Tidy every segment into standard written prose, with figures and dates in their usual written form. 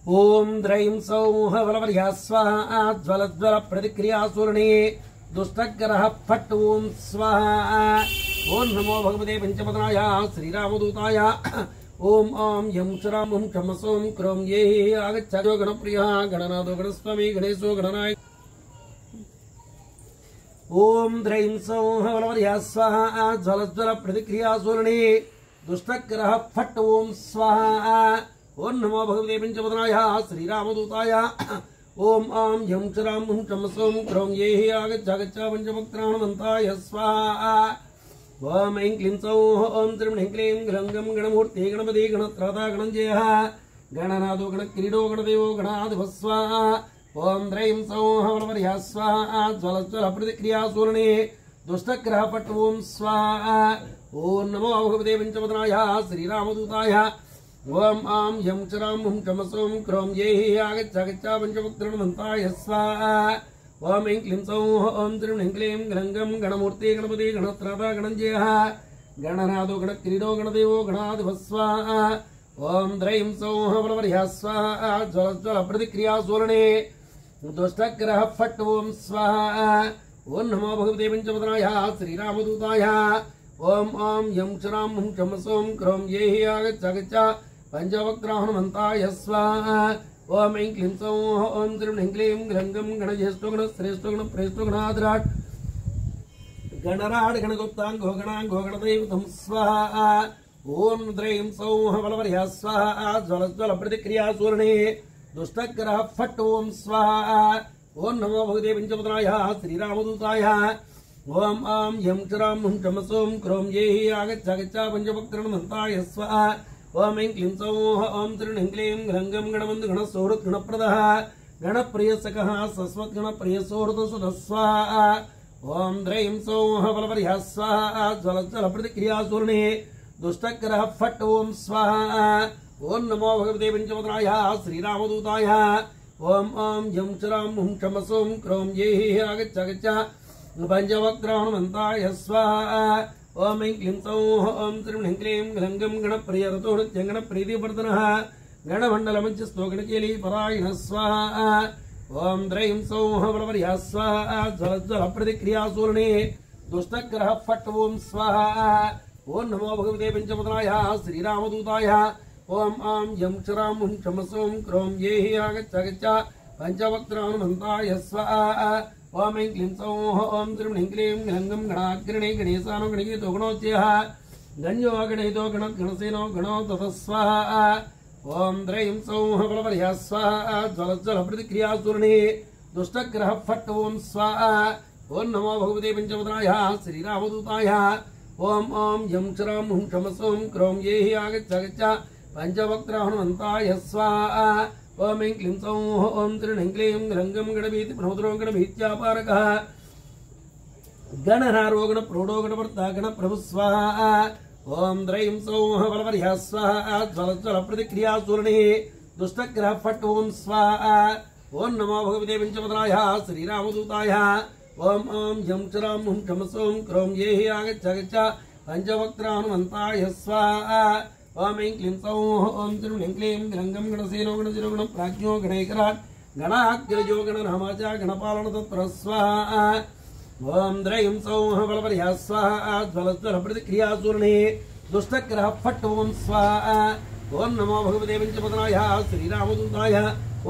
ओम द्रैं सौः बलवर्या स्वाहा ज्वलज्वल प्रतिक्रियासूर्णे दुष्टग्रह फट् ओम स्वाहा। ओम नमो भगवते पंचपदनाय श्रीरामदूताय। ओम आं यं चरां हुं क्षमसों क्रों ये आगच्छो गणप्रियः गणनाथो गणस्वामी गणेशो गणनाय। ओम द्रैं सौः बलवर्या स्वाहा ज्वलज्वल प्रतिक्रियासूर्णे दुष्टग्रह फट् ओम स्वाहा। ओम नमो भगवते पंचपदनाय श्रीरामदूताय। ओम आं यं चरां हुं क्षमसों क्रों ये आगच्छ पंचभक्त्राणमन्ताय स्वाहा। ओम ऐं क्लीं सौः ओं त्रीं ह्रीं क्लीं ग्लङ्गं गणमूर्ते गणपति गणत्राता गणञ्जयः गणनाथो गणक्रीडो गणदेवो गणाधिपः स्वाहा। ओम द्रैं सौः बलवर्या स्वाहा ज्वलज्वल प्रतिक्रियासूर्णे दुष्टग्रह फट् ओम स्वाहा। ओम नमो भगवते पंचपदनाय श्रीरामदूताय। ओम आं यं चरां हुं क्षमसों क्रों ये आगच्छ पंचभक्त्राणमन्ताय स्वाहा। ओम ऐं क्लीं सौः ओं त्रीं ह्रीं क्लीं ग्लङ्गं गणमूर्ते गणपति गणत्राता गणञ्जयः गणनाथो गणक्रीडो गणदेवो गणाधिपः स्वाहा। ओम द्रैं सौः बलवर्या स्वाहा ज्वलज्वल प्रतिक्रियासूर्णे दुष्टग्रह फट् ओम स्वाहा। ओम नमो भगवते पंचपदनाय श्रीरामदूताय। ओम आं यं चरां हुं क्षमसों क्रों ये आगच्छ पंचभक्त्राणमन्ताय स्वाहा। ओम ऐं क्लीं सौः ओं त्रीं ह्रीं क्लीं ग्लङ्गं गणज्येष्ठो गणश्रेष्ठो गणप्रेष्ठो गणाधिराट् गणराट् गणगुप्ताङ्गो गणाङ्गो गणदैवतं स्वाहा। ओम द्रैं सौः बलवर्या स्वाहा ज्वलज्वल प्रतिक्रियासूर्णे दुष्टग्रह फट् ओम स्वाहा। ओम नमो भगवते पंचपदनाय श्रीरामदूताय। ओम आं यं चरां हुं क्षमसों क्रों ये आगच्छ पंचभक्त्राणमन्ताय स्वाहा। ओम ऐं क्लीं सौः ओं त्रीं ह्रीं क्लीं ग्लङ्गं गणबन्धु गणसौहृत् गणप्रदः गणप्रियसखः सस्वत् गणप्रियसौहृदसुतः स्वाहा। ओम द्रैं सौः बलवर्या स्वाहा ज्वलज्वल प्रतिक्रियासूर्णे दुष्टग्रह फट् ओम स्वाहा। ओम नमो भगवते पंचपदनाय श्रीरामदूताय। ओम आं यं चरां हुं क्षमसों क्रों ये आगच्छ पंचभक्त्राणमन्ताय स्वाहा। ओम ऐं क्लीं सौः ओं त्रीं ह्रीं क्लीं ग्लङ्गं गणप्रियरतो नृत्यं गणप्रीतिवर्धनः गणमण्डलमञ्चस्थो गणकेलीपरायणः स्वाहा। ओम द्रैं सौः बलवर्या स्वाहा ज्वलज्वल प्रतिक्रियासूर्णे दुष्टग्रह फट् ओम स्वाहा। ओम नमो भगवते पंचपदनाय श्रीरामदूताय। ओम आं यं चरां हुं क्षमसों क्रों ये आगच्छ पंचभक्त्राणमन्ताय स्वाहा। ओम ऐं क्लीं सौः ओं त्रीं ह्रीं क्लीं ग्लङ्गं गणाग्रणे गणेशानो गणगीतो गणोच्चयः गण्यो गणहितो गणसेनो गणो ततः स्वाहा। ओम द्रैं सौः बलवर्या स्वाहा ज्वलज्वल प्रतिक्रियासूर्णे दुष्टग्रह फट् ओम स्वाहा। ओम नमो भगवते पंचपदनाय श्रीरामदूताय। ओम आं यं चरां हुं क्षमसों क्रों ये आगच्छ पंचभक्त्राणमन्ताय स्वाहा। ओम ऐं क्लीं सौः ओं त्रीं ह्रीं क्लीं ग्लङ्गं गणभीति प्रणोदरो गणभीत्यापारकः गणहारो गणप्रोढो गणभर्ता गणप्रभुः स्वाहा। ओम द्रैं सौः बलवर्या स्वाहा ज्वलज्वल प्रतिक्रियासूर्णे दुष्टग्रह फट् ओम स्वाहा। ओम नमो भगवते पंचपदनाय श्रीरामदूताय। ओम आं यं चरां हुं क्षमसों क्रों ये आगच्छ पंचभक्त्राणमन्ताय स्वाहा। ओम ऐं क्लीं सौः ओं त्रीं ह्रीं क्लीं ग्लङ्गं गणसेनो गणशिरो गणप्राज्ञो गणैकराट् गणाग्रजो गणनामाच गणपालनतत्परः स्वाहा। ओम द्रैं सौः बलवर्या स्वाहा ज्वलज्वल प्रतिक्रियासूर्णे दुष्टग्रह फट् ओम स्वाहा। ओम नमो भगवते पंचपदनाय श्रीरामदूताय।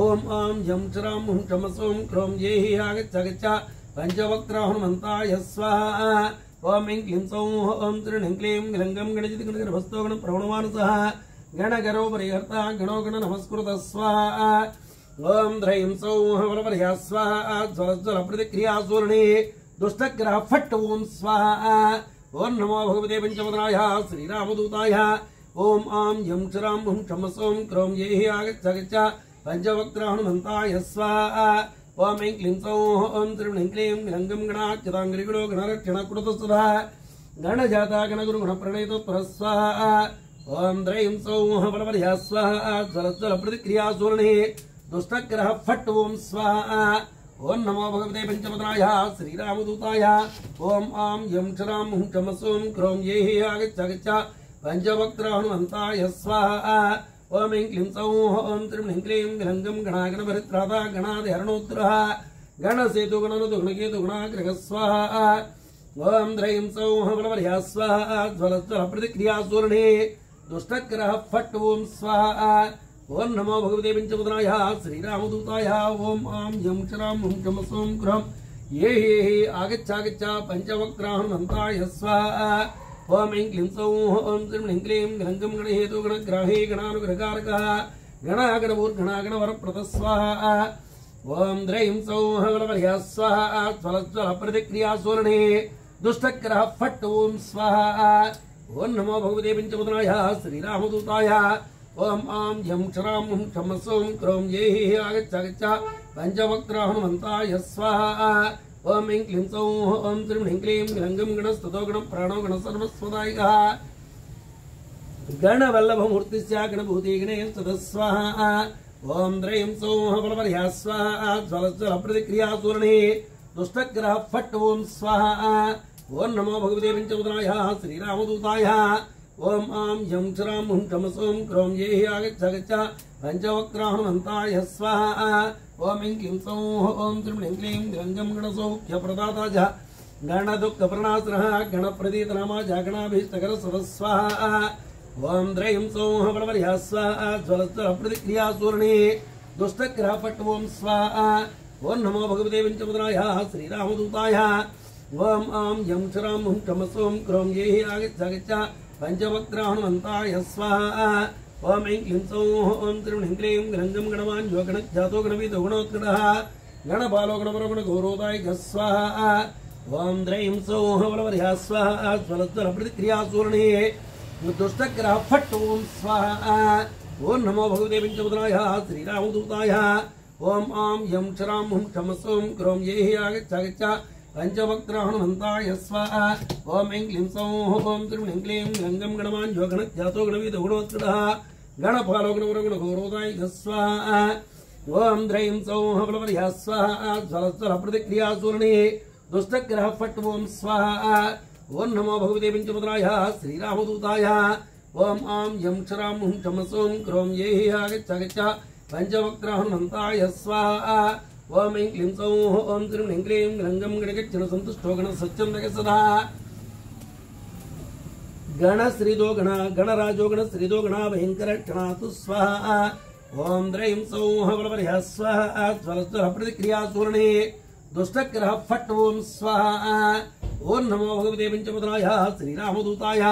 ओम आं यं चरां हुं क्षमसों क्रों ये आगच्छ पंचभक्त्राणमन्ताय स्वाहा। ओम ऐं क्लीं सौः ओं त्रीं ह्रीं क्लीं ग्लङ्गं गणजित् गणगर्भस्थो गणप्रवणमानसः गणगरो परिहर्ता गणो गणनमस्कृतः स्वाहा। ओम द्रैं सौः बलवर्या स्वाहा ज्वलज्वल प्रतिक्रियासूर्णे दुष्टग्रह फट् ओम स्वाहा। ओम नमो भगवते पंचपदनाय श्रीरामदूताय। ओम आं यं चरां हुं क्षमसों क्रों ये आगच्छ पंचभक्त्राणमन्ताय स्वाहा। ओम ऐं क्लीं सौः ओं त्रीं ह्रीं क्लीं ग्लङ्गं गणाच्युताङ्घ्रिगुणो गणरक्षणकृतसुधा गणजाता गणगुरु गणप्रणेतोत्परः स्वाहा। ओम द्रैं सौः बलवर्या स्वाहा ज्वलज्वल प्रतिक्रियासूर्णे दुष्टग्रह फट् ओम स्वाहा। ओम नमो भगवते पंचपदनाय श्रीरामदूताय। ओम आं यं चरां हुं क्षमसों क्रों ये आगच्छ पंचभक्त्राणमन्ताय स्वाहा। ओम ऐं क्लीं सौः ओम त्रिं क्लीं गणगं गणागणपरित्राता गणाधिहरणोत्तरः गणसेतु गणनतु गणकेतु गणाग्रह स्वाहा ओम ह्रीं सौः बलवर्या स्वाहा ज्वलज्वल प्रतिक्रिया सूर्णे दुष्टग्रह फट् ओम स्वाहा ओम नमो भगवते पंचमुद्राय श्रीरामदूताय ओम आं यं क्षरां हुं क्षं सौं क्रं ये आगच्छ पंचवक्त्राहनुमन्ताय स्वाहा ओम ऐं क्लीं सौः ओम त्रिं क्लीं गणगं गणहेतु गणग्राहे गणानुग्रहकारकः गणागणवरप्रद स्वाहा ओम ह्रीं सौः बलवर्या स्वाहा ज्वलज्वल प्रतिक्रिया सूर्णे दुष्टग्रह फट् ओम स्वाहा ओम नमो भगवते पंचमुद्राय श्रीरामदूताय ओम आं यं क्षरां हुं क्षं सौं क्रौं ये आगच्छ पंचवक्त्राहनुमन्ताय स्वाहा ओम ऐं क्लीं सौः ओम त्रिं क्लीं गणगं गणस्ततो गणप्राणो गणसर्वस्वदायिकः गणवल्लभमूर्तिस्य गणभूते गणेशतः स्वाहा ओम ह्रीं सौः बलवर्या स्वाहा ज्वलज्वल प्रतिक्रिया सूर्णे दुष्टग्रह फट् ओम स्वाहा ओम नमो भगवते पंचमुद्राय श्रीरामदूताय ओम आं यं क्षरां हुं क्षं सौं क्रौं ये आगच्छ पंचवक्त्राहनुमन्ताय स्वाहा ओम ऐं क्लीं सौः ओम त्रिं क्लीं गणगं गणसौख्यप्रदाता च गणदुःखप्रणासनः गणप्रतीतनामा च गणाभीष्टकरसदः स्वाहा ओम ह्रीं सौः बलवर्या स्वाहा ज्वलज्वल प्रतिक्रिया सूर्णे दुष्टग्रह फट् ओम स्वाहा ओम नमो भगवते पंचमुद्राय श्रीरामदूताय ओम आं यं क्षरां हुं क्षं सौं क्रौं ये आगच्छ पंचवक्त्राहनुमन्ताय स्वाहा ओम ऐं क्लीं सौः ओम त्रिं क्लीं गणगं गणमान्यो गणख्यातो गणवीतो गुणोत्कटः गणपालो गणपरो गणघोरोदायिकः स्वाहा ओम ह्रीं सौः बलवर्या स्वाहा ज्वलज्वल प्रतिक्रिया सूर्णे दुष्टग्रह फट् ओम स्वाहा ओम नमो भगवते पंचमुद्राय श्रीरामदूताय ओम आं यं क्षरां हुं क्षं सौं क्रौं ये आगच्छ पंचवक्त्राहनुमन्ताय स्वाहा ओम ऐं क्लीं सौः ओम त्रिं क्लीं गणगं गणमान्यो गणख्यातो गणवीतो गुणोत्कटः गणपालो गणपरो गणघोरोदायिकः स्वाहा ओम ह्रीं सौः बलवर्या स्वाहा ज्वलज्वल प्रतिक्रिया सूर्णे दुष्टग्रह फट् ओम स्वाहा ओम नमो भगवते पंचमुद्राय श्रीरामदूताय ओम आं यं क्षरां हुं क्षं सौं क्रौं ये आगच्छ पंचवक्त्राहनुमन्ताय स्वाहा ओम ऐं क्लीं सौः ओम त्रिं क्लीं गणगं गणगच्छन सन्तुष्टो गणसच्चन्दः सदा गणश्रीदो गणराजो गणश्रीदो गणाभयङ्करक्षणातु स्वाहा ओम ह्रीं सौः बलवर्या स्वाहा ज्वलज्वल प्रतिक्रिया सूर्णे दुष्टग्रह फट् ओम स्वाहा ओम नमो भगवते पंचमुद्राय श्रीरामदूताय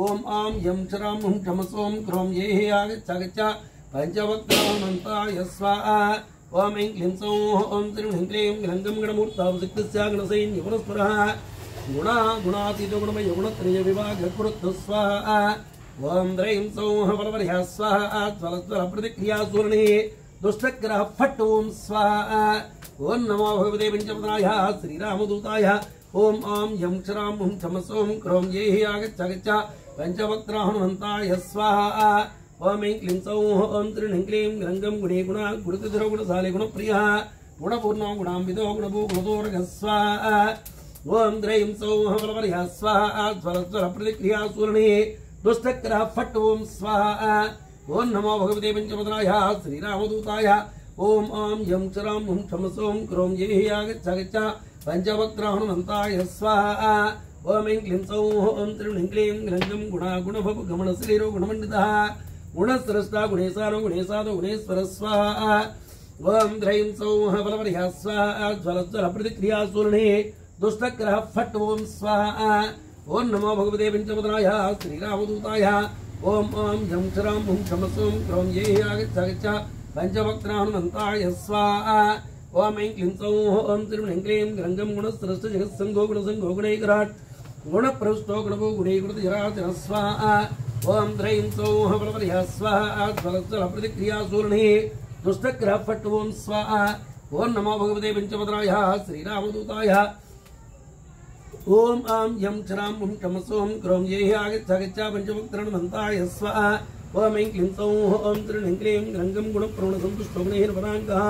ओम आं यं क्षरां हुं क्षं सौं क्रौं ये आगच्छ पंचवक्त्राहनुमन्ताय स्वाहा ओम ऐं क्लीं सौः ओम त्रिं क्लीं गणगं गणमूर्तावसिक्तस्य गणसैन्यपुरस्परः गुणातीतो गुणमयो गुणत्रय विभागकृतः स्वाहा ओम ह्रीं सौः बलवर्या स्वाहा ज्वलज्वल प्रतिक्रिया सूर्णे दुष्टग्रह फट् ओम स्वाहा ओम नमो भगवते पंचमुद्राय श्रीरामदूताय ओम आं यं क्षरां हुं क्षं सौं क्रौं ये आगच्छ पंचवक्त्राहनुमन्ताय स्वाहा ओम ऐं क्लीं सौः ओम त्रिं क्लीं गणगं गुणे गुणतिधरो गुणशाले गुणप्रियः गुणपूर्णो गुणान्वितो गुणभो गुणदोर्गः स्वाहा ओम ह्रीं सौः बलवर्या स्वाहा ज्वलज्वल प्रतिक्रिया सूर्णे दुष्टग्रह फट् ओम स्वाहा ओम नमो भगवते पंचमुद्राय श्रीरामदूताय ओम आं यं क्षरां हुं क्षं सौं क्रौं ये आगच्छ पंचवक्त्राहनुमन्ताय स्वाहा ओम ऐं क्लीं सौः ओम त्रिं क्लीं गणगं गुणभव गमनशरीरो गुणमण्डितः गुणस्रष्टा गुणेशानो गुणेशादो गुणेश्वर स्वाहा ओम ह्रीं सौः बलवर्या स्वाहा ज्वलज्वल प्रतिक्रिया सूर्णे दुष्टग्रह फट् ओम स्वाहा ओम नमो भगवते पंचमुद्राय श्रीरामदूताय ओम आं यं क्षरां हुं क्षं सौं क्रौं ये आगच्छ पंचवक्त्राहनुमन्ताय स्वाहा ओम ऐं क्लीं सौः ओम त्रिं क्लीं गणगं गुणस्रष्ट जगत्संगो गुणसंगो गुणैकराट् गुणप्रविष्टो गुणभो गुणैकुटजराचर स्वाहा ओम ह्रीं सौः बलवर्या स्वाहा ज्वलज्वल प्रतिक्रिया सूर्णे दुष्टग्रह फट् ओम स्वाहा ओम नमो भगवते पंचमुद्राय श्रीरामदूताय ओम आं यं क्षरां हुं क्षं सौं क्रौं ये आगच्छ पंचवक्त्राहनुमन्ताय स्वाहा ओम ऐं क्लीं सौः ओम त्रिं क्लीं गणगं गुणप्रवणसन्तुष्टो गुणैर्पदाङ्कः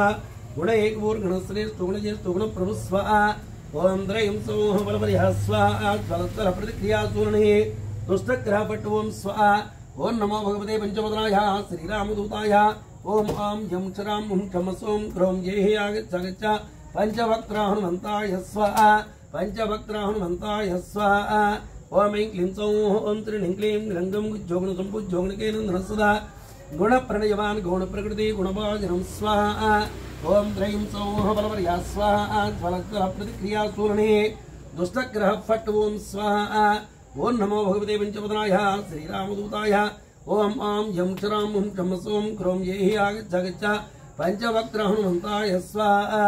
गुणैकपूर्गणश्रेष्ठो गुणज्येष्ठो गुणप्रभुः स्वाहा ओम ह्रीं सौः बलवर्या स्वाहा ज्वलज्वल प्रतिक्रिया सूर्णे दुष्टग्रह फट् ओम स्वाहा ओं नमो भगवते पंचवदनाय श्रीरामदूताय ओं आं यं क्षरां हुं क्षमसों क्रों येहि आगच्छ पंचवक्त्र हनुमन्ताय स्वाहा पंचवक्त्र हनुमन्ताय स्वाहा ओं ऐं क्लीं सौः ओं त्रीं क्लीं रङ्गं गुज्जोग्णसम्पुज्जोग्णकेन नरसदा गुणप्रणयवान् गुणप्रकृति गुणभाजनं स्वाहा ओं त्रयीं सौः बलवर्या स्वाहा ज्वलज्वलप्रतिक्रिया सूर्णे दुष्टग्रह फट् ओं स्वाहा ओं नमो भगवते पंचवदनाय श्रीरामदूताय ओं आं यं क्षरां हुं क्षमसों क्रों येहि आगच्छ पंचवक्त्र हनुमन्ताय स्वाहा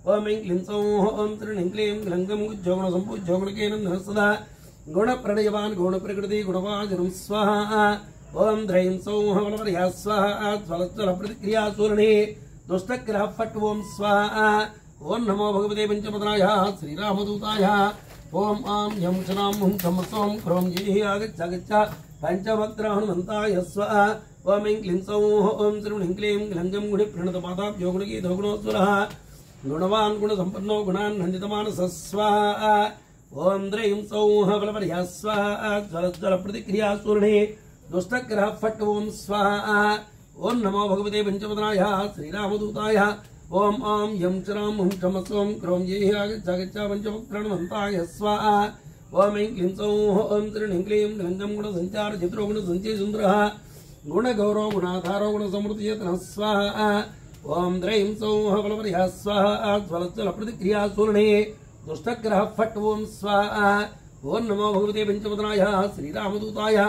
ओं ऐं क्लीं सौः ओं त्रीं क्लीं रङ्गं गुज्जोग्णसम्पुज्जोग्णकेन नरसदा गुणप्रणयवान् गुणप्रकृति गुणभाजनं स्वाहा ओं त्रयीं सौः बलवर्या स्वाहा ज्वलज्वलप्रतिक्रिया सूर्णे दुष्टग्रह फट् ओं स्वाहा ओं नमो भगवते पंचवदनाय श्रीरामदूताय ओं आं यं क्षरां हुं क्षमसों क्रों येहि आगच्छ पंचवक्त्र हनुमन्ताय स्वाहा ओं ऐं क्लीं सौः ओं त्रीं क्लीं रङ्गं गुणप्रणतपादाब्जो गुणगीतोगुणोऽसुरः गुणवान् गुणसम्पन्नो गुणान् नन्दितमानसः स्वाहा ओं त्रयीं सौः बलवर्या स्वाहा ज्वलज्वलप्रतिक्रिया सूर्णे दुष्टग्रह फट् ओं स्वाहा ओं नमो भगवते पंचवदनाय श्रीरामदूताय ओं आं यं क्षरां हुं क्षमसों क्रों येहि आगच्छ पंचवक्त्र हनुमन्ताय स्वाहा ओं ऐं क्लीं सौः ओं त्रीं क्लीं रङ्गं गुणसञ्चार चित्रो गुणसञ्चय सुन्दरः गुणगौरव गुणाधारो गुणसमृद्धियतनः स्वाहा ओं त्रयीं सौः बलवर्या स्वाहा ज्वलज्वलप्रतिक्रिया सूर्णे दुष्टग्रह फट् ओं स्वाहा ओं नमो भगवते पंचवदनाय श्रीरामदूताय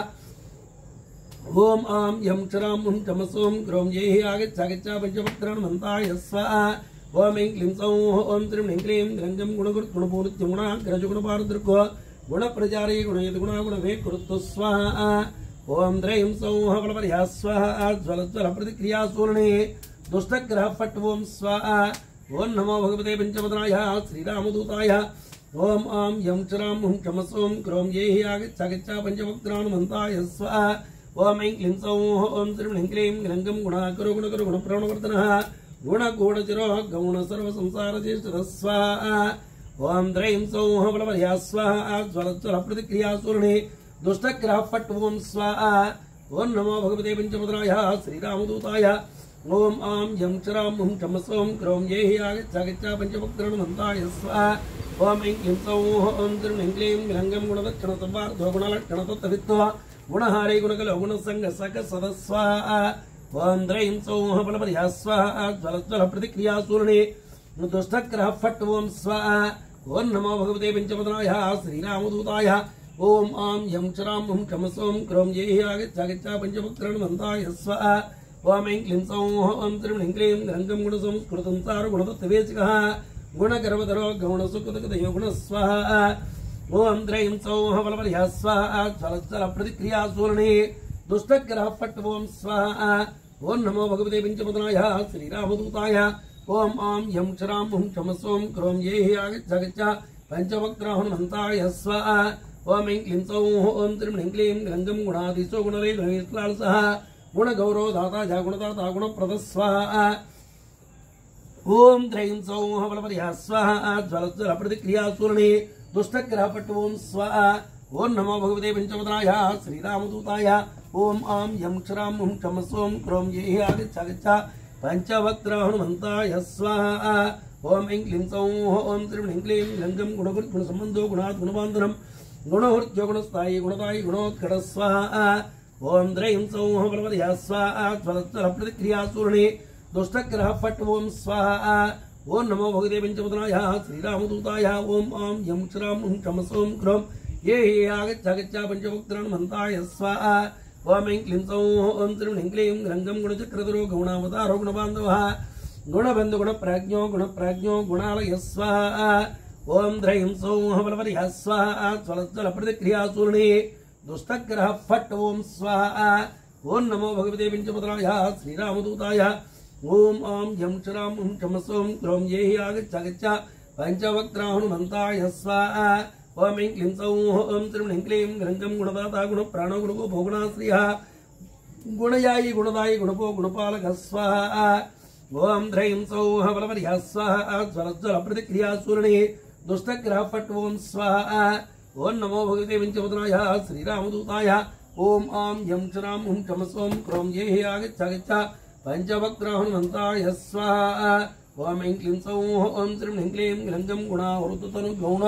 ओं आं यं क्षरां हुं क्षमसों क्रों येहि आगच्छ पंचवक्त्र हनुमन्ताय स्वाहा ओं ऐं क्लीं सौः ओं त्रीं क्लीं रङ्गं गुणपूर्त्यं गुणाग्रजगुणपारदृको गुणप्रचारे गुणयति गुणागुणवेकुरुत्व स्वाहा ओं त्रयीं सौः बलवर्या स्वाहा ज्वलज्वलप्रतिक्रिया सूर्णे दुष्टग्रह फट् ओं स्वाहा ओं नमो भगवते पंचवदनाय श्रीरामदूताय ओं आं यं क्षरां हुं क्षमसों क्रों येहि आगच्छ पंचवक्त्र हनुमन्ताय स्वाहा ओं ऐं क्लीं सौः ओं त्रीं क्लीं रङ्गं गुणाकरो गुणप्रणवर्तनः गुणगूढचिरो गौणसर्वसंसारज्येष्ठः स्वाहा ओं त्रयीं सौः बलवर्या स्वाहा ज्वलज्वलप्रतिक्रिया सूर्णे दुष्टग्रह फट् ओं स्वाहा ओं नमो भगवते पंचवदनाय श्रीरामदूताय ओं आं यं क्षरां हुं क्षमसों क्रों येहि आगच्छ पंचवक्त्र हनुमन्ताय स्वाहा ओं ऐं क्लीं सौः ओं त्रीं क्लीं रङ्गं गुणदक्षिणसंवार्धो गुणलक्षणतत्त्ववित्तो गुणहारे गुणकलो गुणसङ्गसकसदः स्वाहा ओं त्रयीं सौः बलवर्या स्वाहा ज्वलज्वलप्रतिक्रिया सूर्णे दुष्टग्रह फट् ओं स्वाहा ओं नमो भगवते पंचवदनाय श्रीरामदूताय ओं आं यं क्षरां हुं क्षमसों क्रों येहि आगच्छ पंचवक्त्र हनुमन्ताय स्वाहा ओं ऐं क्लीं सौः ओं त्रीं क्लीं रङ्गं गुणसंस्कृतंसार गुणतत्त्ववेचिकः गुणगर्वधरो गौणसुकृतकदयो गुणस्वाहा ओं त्रयीं सौः बलवर्या स्वाहा ज्वलज्वलप्रतिक्रिया सूर्णे दुष्टग्रह फट् ओं स्वाहा ओं नमो भगवते पंचवदनाय श्रीरामदूताय ओं आं यं क्षरां हुं क्षमसों क्रों येहि आगच्छ पंचवक्त्र हनुमन्ताय स्वाहा ओं ऐं क्लीं सौः ओं त्रीं क्लीं रङ्गं गुणाधीशो गुणरेखलालसः गुणगौरव दाता गुणदाता गुणप्रदः स्वाहा ओं त्रयीं सौः बलवर्या स्वाहा ज्वलज्वलप्रतिक्रिया सूर्णे दुष्टग्रह फट् ओं स्वाहा ओं नमो भगवते पंचवदनाय श्रीरामदूताय ओं आं यं क्षरां हुं क्षमसों क्रों येहि आगच्छ पंचवक्त्र हनुमन्ताय स्वाहा ओं ऐं क्लीं सौः ओं त्रीं क्लीं रङ्गं गुणसम्बन्धो गुणात् गुणबान्धनं गुणहृत्यो गुणस्थायी गुणदायी गुणोत्कट स्वाहा ओं त्रयीं सौः बलवर्या स्वाहा ज्वलज्वलप्रतिक्रिया सूर्णे दुष्टग्रह फट् ओं स्वाहा ओं नमो भगवते पंचवदनाय श्रीरामदूताय ओं आं यं क्षरां हुं क्षमसों क्रों येहि आगच्छ पंचवक्त्र हनुमन्ताय स्वाहा ओं ऐं क्लीं सौः ओं त्रीं क्लीं रङ्गं गुणचक्रधरो गौणावतारो गुणबान्धवः गुणबन्धु गुणप्राज्ञो गुणालय स्वाहा ओं त्रयीं सौः बलवर्या स्वाहा ज्वलज्वलप्रतिक्रिया सूर्णे दुष्टग्रह फट् ओं स्वाहा ओं नमो भगवते पंचवदनाय श्रीरामदूताय ओं आं यं क्षरां हुं क्षमसों क्रों येहि आगच्छ पंचवक्त्र हनुमन्ताय स्वाहा ओं ऐं क्लीं सौः ओं त्रीं क्लीं रङ्गं गुणदाता गुणप्राणो गुणगोपो गुणाश्रियः गुणयायी गुणदायी गुणपो गुणपालकः स्वाहा ओं त्रयीं सौः बलवर्या स्वाहा ज्वलज्वलप्रतिक्रिया सूर्णे दुष्टग्रह फट् ओं स्वाहा ओं नमो भगवते पंचवदनाय श्रीरामदूताय ओम आम यम क्षराम हुम क्षमसोम क्रोम ये हि आगच्छ पंचवक्त्र हनुमंताय स्वाहा ओम ऐं क्लीं सौः ओम श्रीं ह्रीं क्लीं ग्लङ्गं गुणावृततनु गौण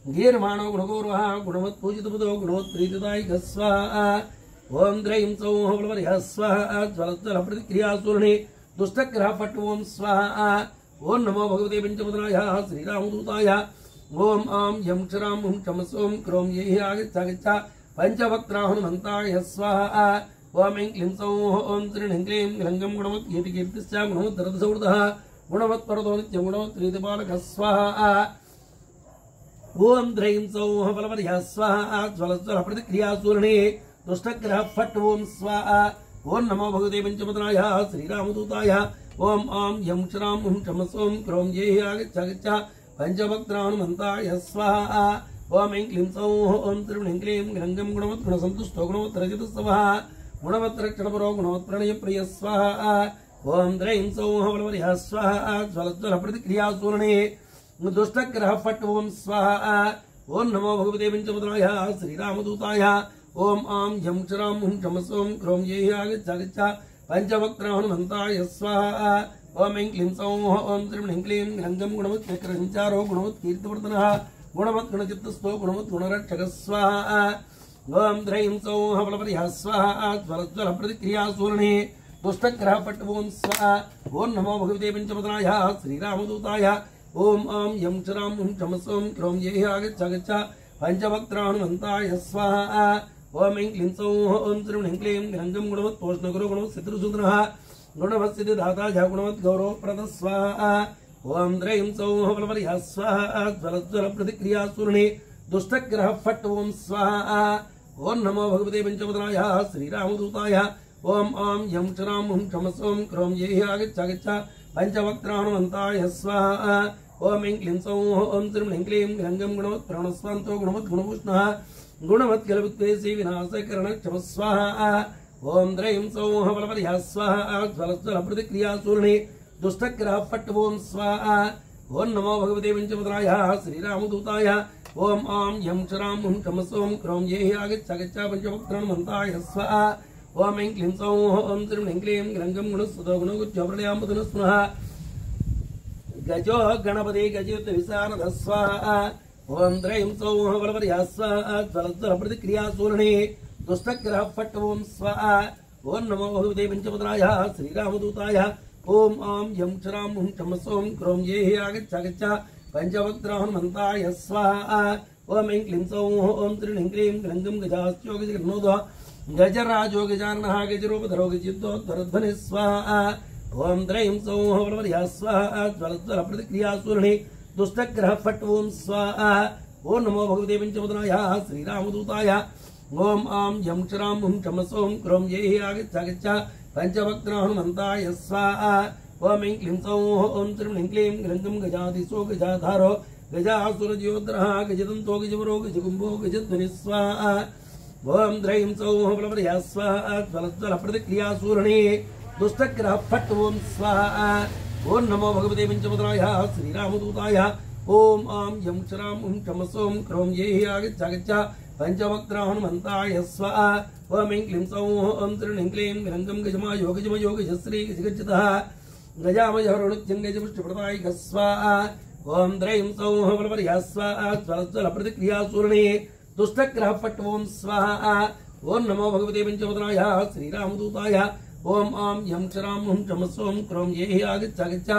गीर्माणो गुणगौरवः गुणवत्पूजितपदो गुणवत्प्रीतिदायकः स्वाहा ओम द्रैं सौः बलवर्यः स्वाहा ज्वलज्वलप्रतिक्रियासूर्णे दुष्टग्रहपट् ओम स्वाहा ओम नमो भगवते पंचमुद्राय श्रीरामदूताय ओम आम यम क्षराम हुम क्षमसोम क्रोम ये हि आगच्छ पंचवक्त्र हनुमंताय स्वाहा ओम ऐं क्लीं सौः ओम श्रीं ह्रीं क्लीं ग्लङ्गं गुणवत्कीर्तिश्च गुणवत्तरदसौर्धः गुणवत्परतो नित्यं गुणवत्प्रीतिपालकः स्वाहा ओम द्रैं सौः बलवर्यः स्वाहा ज्वलज्वलप्रतिक्रियासूर्णे दुष्टग्रहपट् ओम स्वाहा ओम नमो भगवते पंचमुद्राय श्रीरामदूताय ओम आम यम क्षराम हुम क्षमसोम क्रोम ये हि आगच्छ पंचवक्त्र हनुमंताय स्वाहा ओम ऐं क्लीं सौः ओम श्रीं ह्रीं क्लीं ग्लङ्गं गुणवत्गुणसन्तुष्टो गुणवत्तरजतस्सवः गुणवत्तरक्षणपरो गुणवत्प्रणयप्रियः स्वाहा ओम द्रैं सौः बलवर्यः स्वाहा ज्वलज्वलप्रतिक्रियासूर्णे दुष्टग्रहपट् ओम स्वाहा ओम नमो भगवते पंचमुद्राय श्रीरामदूताय ओम आम यम क्षराम हुम क्षमसोम क्रोम ये हि आगच्छ पंचवक्त्र हनुमंताय स्वाहा ओम ऐं क्लीं सौः ओम श्रीं ह्रीं क्लीं ग्लङ्गं गुणवत्चक्रसञ्चारो गुणवत्कीर्तिवर्धनः गुणवत्गुणचित्तस्थो गुणवत्गुणरक्षकः स्वाहा ओम द्रैं सौः बलवर्यः स्वाहा ज्वलज्वलप्रतिक्रियासूर्णे दुष्टग्रहपट् ओम स्वाहा ओम नमो भगवते पंचमुद्राय श्रीरामदूताय ओम आम यम क्षराम हुम क्षमसोम क्रोम ये हि आगच्छ पंचवक्त्र हनुमंताय स्वाहा ओम ऐं क्लीं सौः ओम श्रीं ह्रीं क्लीं ग्लङ्गं गुणवत्पोषणगुरो गुणवत्सिद्धिसूत्रः गुणवत्सिद्धिदाता गुणवद्गौरवप्रदः स्वाहा ओम द्रैं सौः बलवर्यः स्वाहा ज्वलज्वलप्रतिक्रियासूर्णे दुष्टग्रहपट् ओम स्वाहा ओम नमो भगवते पंचमुद्राय श्रीरामदूताय ओम आम यम क्षराम हुम क्षमसोम क्रोम ये हि आगच्छ पंचवक्त्र हनुमंताय स्वाहा ओम ऐं क्लीं सौः ओम श्रीं ह्रीं क्लीं ग्लङ्गं गुणवत्प्रणस्वान्तो गुणवद्गुणभूषणः गुणवत्कलविद्वेषी विनाशकरणक्षमः स्वाहा ओम द्रैं सौः बलवर्यः स्वाहा ज्वलज्वलप्रतिक्रियासूर्णे दुष्टग्रहपट् ओम स्वाहा ओम नमो भगवते पंचमुद्राय श्रीरामदूताय ओम आम यम क्षराम हुम क्षमसोम क्रोम ये हि आगच्छ पंचवक्त्र हनुमंताय स्वाहा ओम ऐं क्लीं सौः ओम श्रीं ह्रीं क्लीं ग्लङ्गं गुणस्तुतो गुणगुच्चप्रलयाम्बुधनस्पुनः गजो गणपति गजयुद्धविशारदः स्वाहा ओम द्रैं सौः बलवर्यः स्वाहा ज्वलज्वलप्रतिक्रियासूर्णे दुष्टग्रहपट् ओम स्वाहा ओम नमो भगवते पंचमुद्राय श्रीरामदूताय ओम आम यम क्षराम हुम क्षमसोम क्रोम ये हि आगच्छ पंचवक्त्र हनुमंताय स्वाहा ओम ऐं क्लीं सौः ओम श्रीं ह्रीं क्लीं ग्लङ्गं गजास्यो गजगर्णोदः गजराजो गजाननः गजरूपधरो गजयुद्धोद्धरध्वनिः स्वाहा ओम द्रैं सौः बलवर्यः स्वाहा ज्वलज्वलप्रतिक्रियासूर्णे दुष्टग्रहपट् ओम स्वाहा ओम नमो भगवते पंचमुद्राय श्रीरामदूताय ओम आम यम क्षराम हुम क्षमसोम क्रोम ये हि आगच्छ पंचवक्त्र हनुमंताय स्वाहा ओम ऐं क्लीं सौः ओम श्रीं ह्रीं क्लीं ग्लङ्गं गजाधीशो गजाधारो गजासुरज्योतिरः गजदन्तो गजवरो गजकुम्भो गजध्वनिः स्वाहा ओम द्रैं सौः बलवर्यः स्वाहा ज्वलज्वलप्रतिक्रियासूर्णे दुष्टग्रहपट् ओम स्वाहा ओम नमो भगवते पंचमुद्राय श्रीरामदूताय ओम आम यम क्षराम हुम क्षमसोम क्रोम ये हि आगच्छ पंचवक्त्र हनुमंताय स्वाहा ओम ऐं क्लीं सौः ओम श्रीं ह्रीं क्लीं ग्लङ्गं गजमायो गजमयो गजश्री गजगच्छतः गजामयहरुणुत्यं गजपुष्टप्रदायकः स्वाहा ओम द्रैं सौः बलवर्यः स्वाहा ज्वलज्वलप्रतिक्रियासूर्णे दुष्टग्रहपट् ओम स्वाहा ओम नमो भगवते पंचमुद्राय श्रीरामदूताय ओम आम यम क्षराम हुम क्षमसोम क्रोम ये हि आगच्छ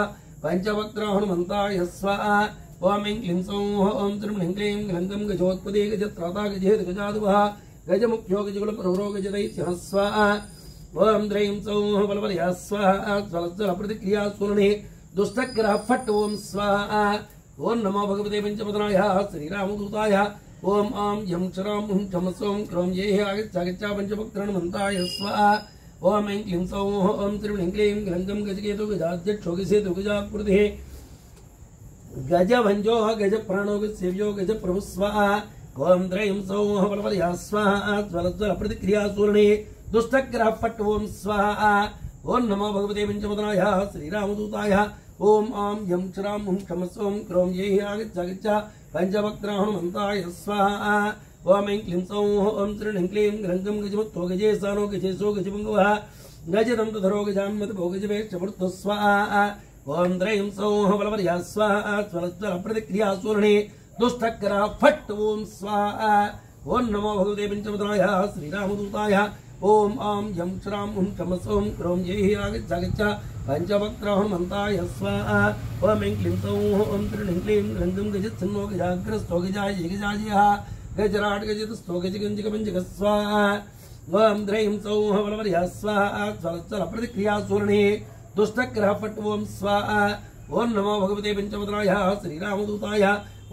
पंचवक्त्र हनुमंताय स्वाहा ओम ऐं क्लीं सौः ओम श्रीं ह्रीं क्लीं ग्लङ्गं गजोत्पदे गजत्राता गजेद गजादुवः गजमुख्यो गजकुलप्रवरो गजदैत्यः स्वाहा ओम द्रैं सौः बलवर्यः स्वाहा ज्वलज्वलप्रतिक्रियासूर्णे दुष्टग्रहपट् ओम स्वाहा ओम नमो भगवते पंचमुद्राय श्रीरामदूताय ओम आम यम क्षराम हुम क्षमसोम क्रोम ये हि आगच्छ पंचवक्त्र हनुमंताय स्वाहा ओम ऐं क्लीं सौः ओम श्रीं ह्रीं क्लीं ग्लङ्गं गजकेतु गजाध्यक्षो गजसेतु गजाकृतिः गजभञ्जो गजप्राणो गजसेव्यो गजप्रभुः स्वाहा ओम द्रैं सौः बलवर्यः स्वाहा ज्वलज्वलप्रतिक्रियासूर्णे दुष्टग्रहपट् ओम स्वाहा ओम नमो भगवते पंचमुद्राय श्रीरामदूताय ओम आम यम क्षराम हुम क्षमसोम क्रोम ये हि आगच्छ पंचवक्त्र हनुमंताय स्वाहा ओम ऐं क्लीं सौः ओम त्रीं क्लीं ग्रंथं गजमुत्तो गजेसानो गजेसो गजपुङ्गवः गजदन्तधरो गजान्मतभो गजवेक्षमृत्तु स्वाहा ओम द्रैं सौः बलवर्या स्वाहा स्वरस्वरप्रतिक्रिया सूर्णे दुष्टकरा फट् ओम स्वाहा ओम नमो भगवते पंचमुद्राय श्रीरामदूताय ओम आं यं श्रां हुं चम सौं क्रों जैः आगच्छ पंचवक्त्र हनुमन्ताय स्वाहा ओम ऐं क्लीं सौः ओम त्रीं क्लीं ग्रन्थं गजत्सन्नो गजाग्रस्तो गजाय गजाजयः गजराट् गजतस्थो गजगञ्जकपञ्चक स्वाहा ओम द्रैं सौः बलवर्या स्वाहा स्वरस्वरप्रतिक्रिया सूर्णे दुष्टग्रह फट् ओम स्वाहा ओम नमो भगवते पंचमुद्राय श्रीरामदूताय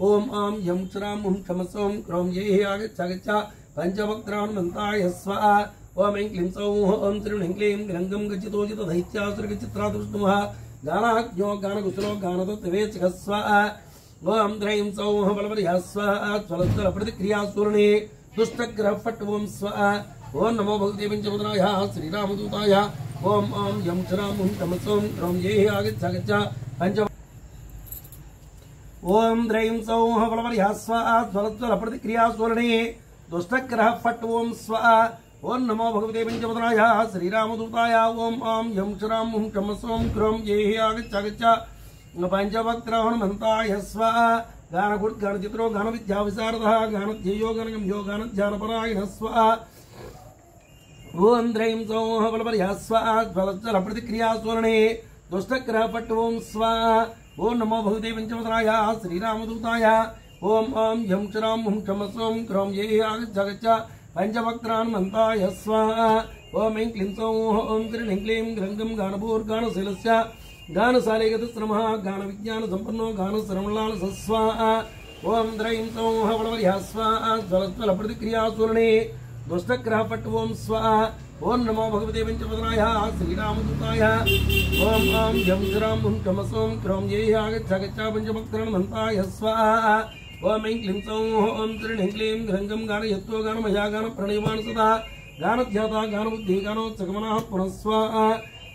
ओम आं यं श्रां हुं चम सौं क्रों जैः आगच्छ पंचवक्त्र हनुमन्ताय स्वाहा ओम ऐं क्लीं सौः ओम त्रीं क्लीं ग्रन्थं गच्छितोजित दैत्यासुरचित्रादृष्टुमः गानाज्ञो गानकुशलो गानदत्तवेचकः स्वाहा ओम द्रैं सौः बलवर्या स्वाहा स्वरस्वरप्रतिक्रिया सूर्णे दुष्टग्रह फट् ओम स्वाहा ओम नमो भगवते पंचमुद्राय श्रीरामदूताय ओम आं यं श्रां हुं चम सौं क्रों जैः आगच्छ पंच ओम द्रैं सौः बलवर्या स्वाहा स्वरस्वरप्रतिक्रिया सूर्णे दुष्टग्रह फट् ओम स्वाहा ओम नमो भगवते पंचमुद्राय श्रीरामदूताय ओम आं यं श्रां हुं चम सौं क्रों जैः आगच्छ पंचवक्त्र हनुमन्ताय स्वाहा गानकुट् गानचित्रो गानविद्याविशारदः गानध्येयो गानगम्यो गानध्यानपरायणः स्वाहा ओम द्रैं सौः बलवर्या स्वाहा स्वरस्वरप्रतिक्रिया सूर्णे दुष्टग्रह फट् ओम स्वाहा ओम नमो भगवते पंचमुद्राय श्रीरामदूताय ओम आं यं श्रां हुं चम सौं क्रों जैः आगच्छ पंचवक्त्र हनुमन्ताय स्वाहा ओम ऐं क्लीं सौः ओम त्रीं क्लीं ग्रन्थं गानभूर्गानशीलस्य गानशालेगतश्रमः गानविज्ञानसम्पन्नो गानश्रवणलालसः स्वाहा ओम द्रैं सौः बलवर्या स्वाहा स्वरस्वरप्रतिक्रिया सूर्णे दुष्टग्रह फट् ओम स्वाहा ओम नमो भगवते पंचमुद्राय श्रीरामदूताय ओम आं यं श्रां हुं चम सौं क्रों जैः आगच्छ पंचवक्त्र हनुमन्ताय स्वाहा ओम ऐं क्लीं सौः ओम त्रीं क्लीं ग्रन्थं गानयत्तो गानमया गानप्रणयवान् सदा गानध्याता गानबुद्धिः गानोत्सगमनः पुनः स्वाहा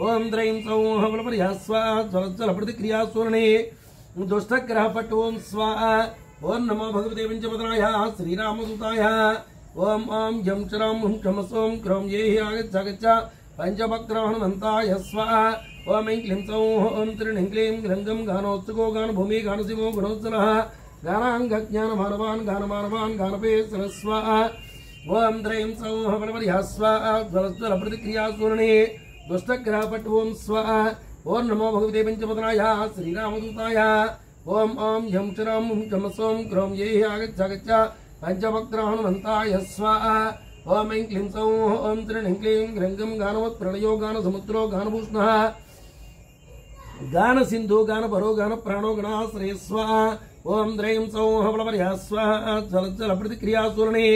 ओम द्रैं सौः बलवर्या स्वाहा स्वरस्वरप्रतिक्रिया सूर्णे दुष्टग्रह फट् ओम स्वाहा ओम नमो भगवते पंचमुद्राय श्रीरामदूताय ओम आं यं श्रां हुं चम सौं क्रों जैः आगच्छ पंचवक्त्र हनुमन्ताय स्वाहा ओम ऐं क्लीं सौः ओम त्रीं क्लीं ग्रन्थं गानोत्सुको गानभूमि गानशिवो गुणोत्सलः गानाङ्गज्ञानमानवान् गानमानवान् गानपेश्वर स्वाहा ओम द्रैं सौः बलवर्या स्वाहा स्वरस्वरप्रतिक्रिया सूर्णे दुष्टग्रह फट् ओम स्वाहा ओम नमो भगवते पंचमुद्राय श्रीरामदूताय ओम आं यं श्रां हुं चम सौं क्रों जैः आगच्छ पंचवक्त्र हनुमन्ताय स्वाहा ओम ऐं क्लीं सौः ओम त्रीं क्लीं ग्रन्थं गानवत्प्रणयो गानसमुद्रो गानभूषणः गानसिन्धु गानपरो गानप्राणो गणाश्रयः स्वाहा ओम द्रैं सौः बलवर्या स्वाहा स्वरस्वरप्रतिक्रिया सूर्णे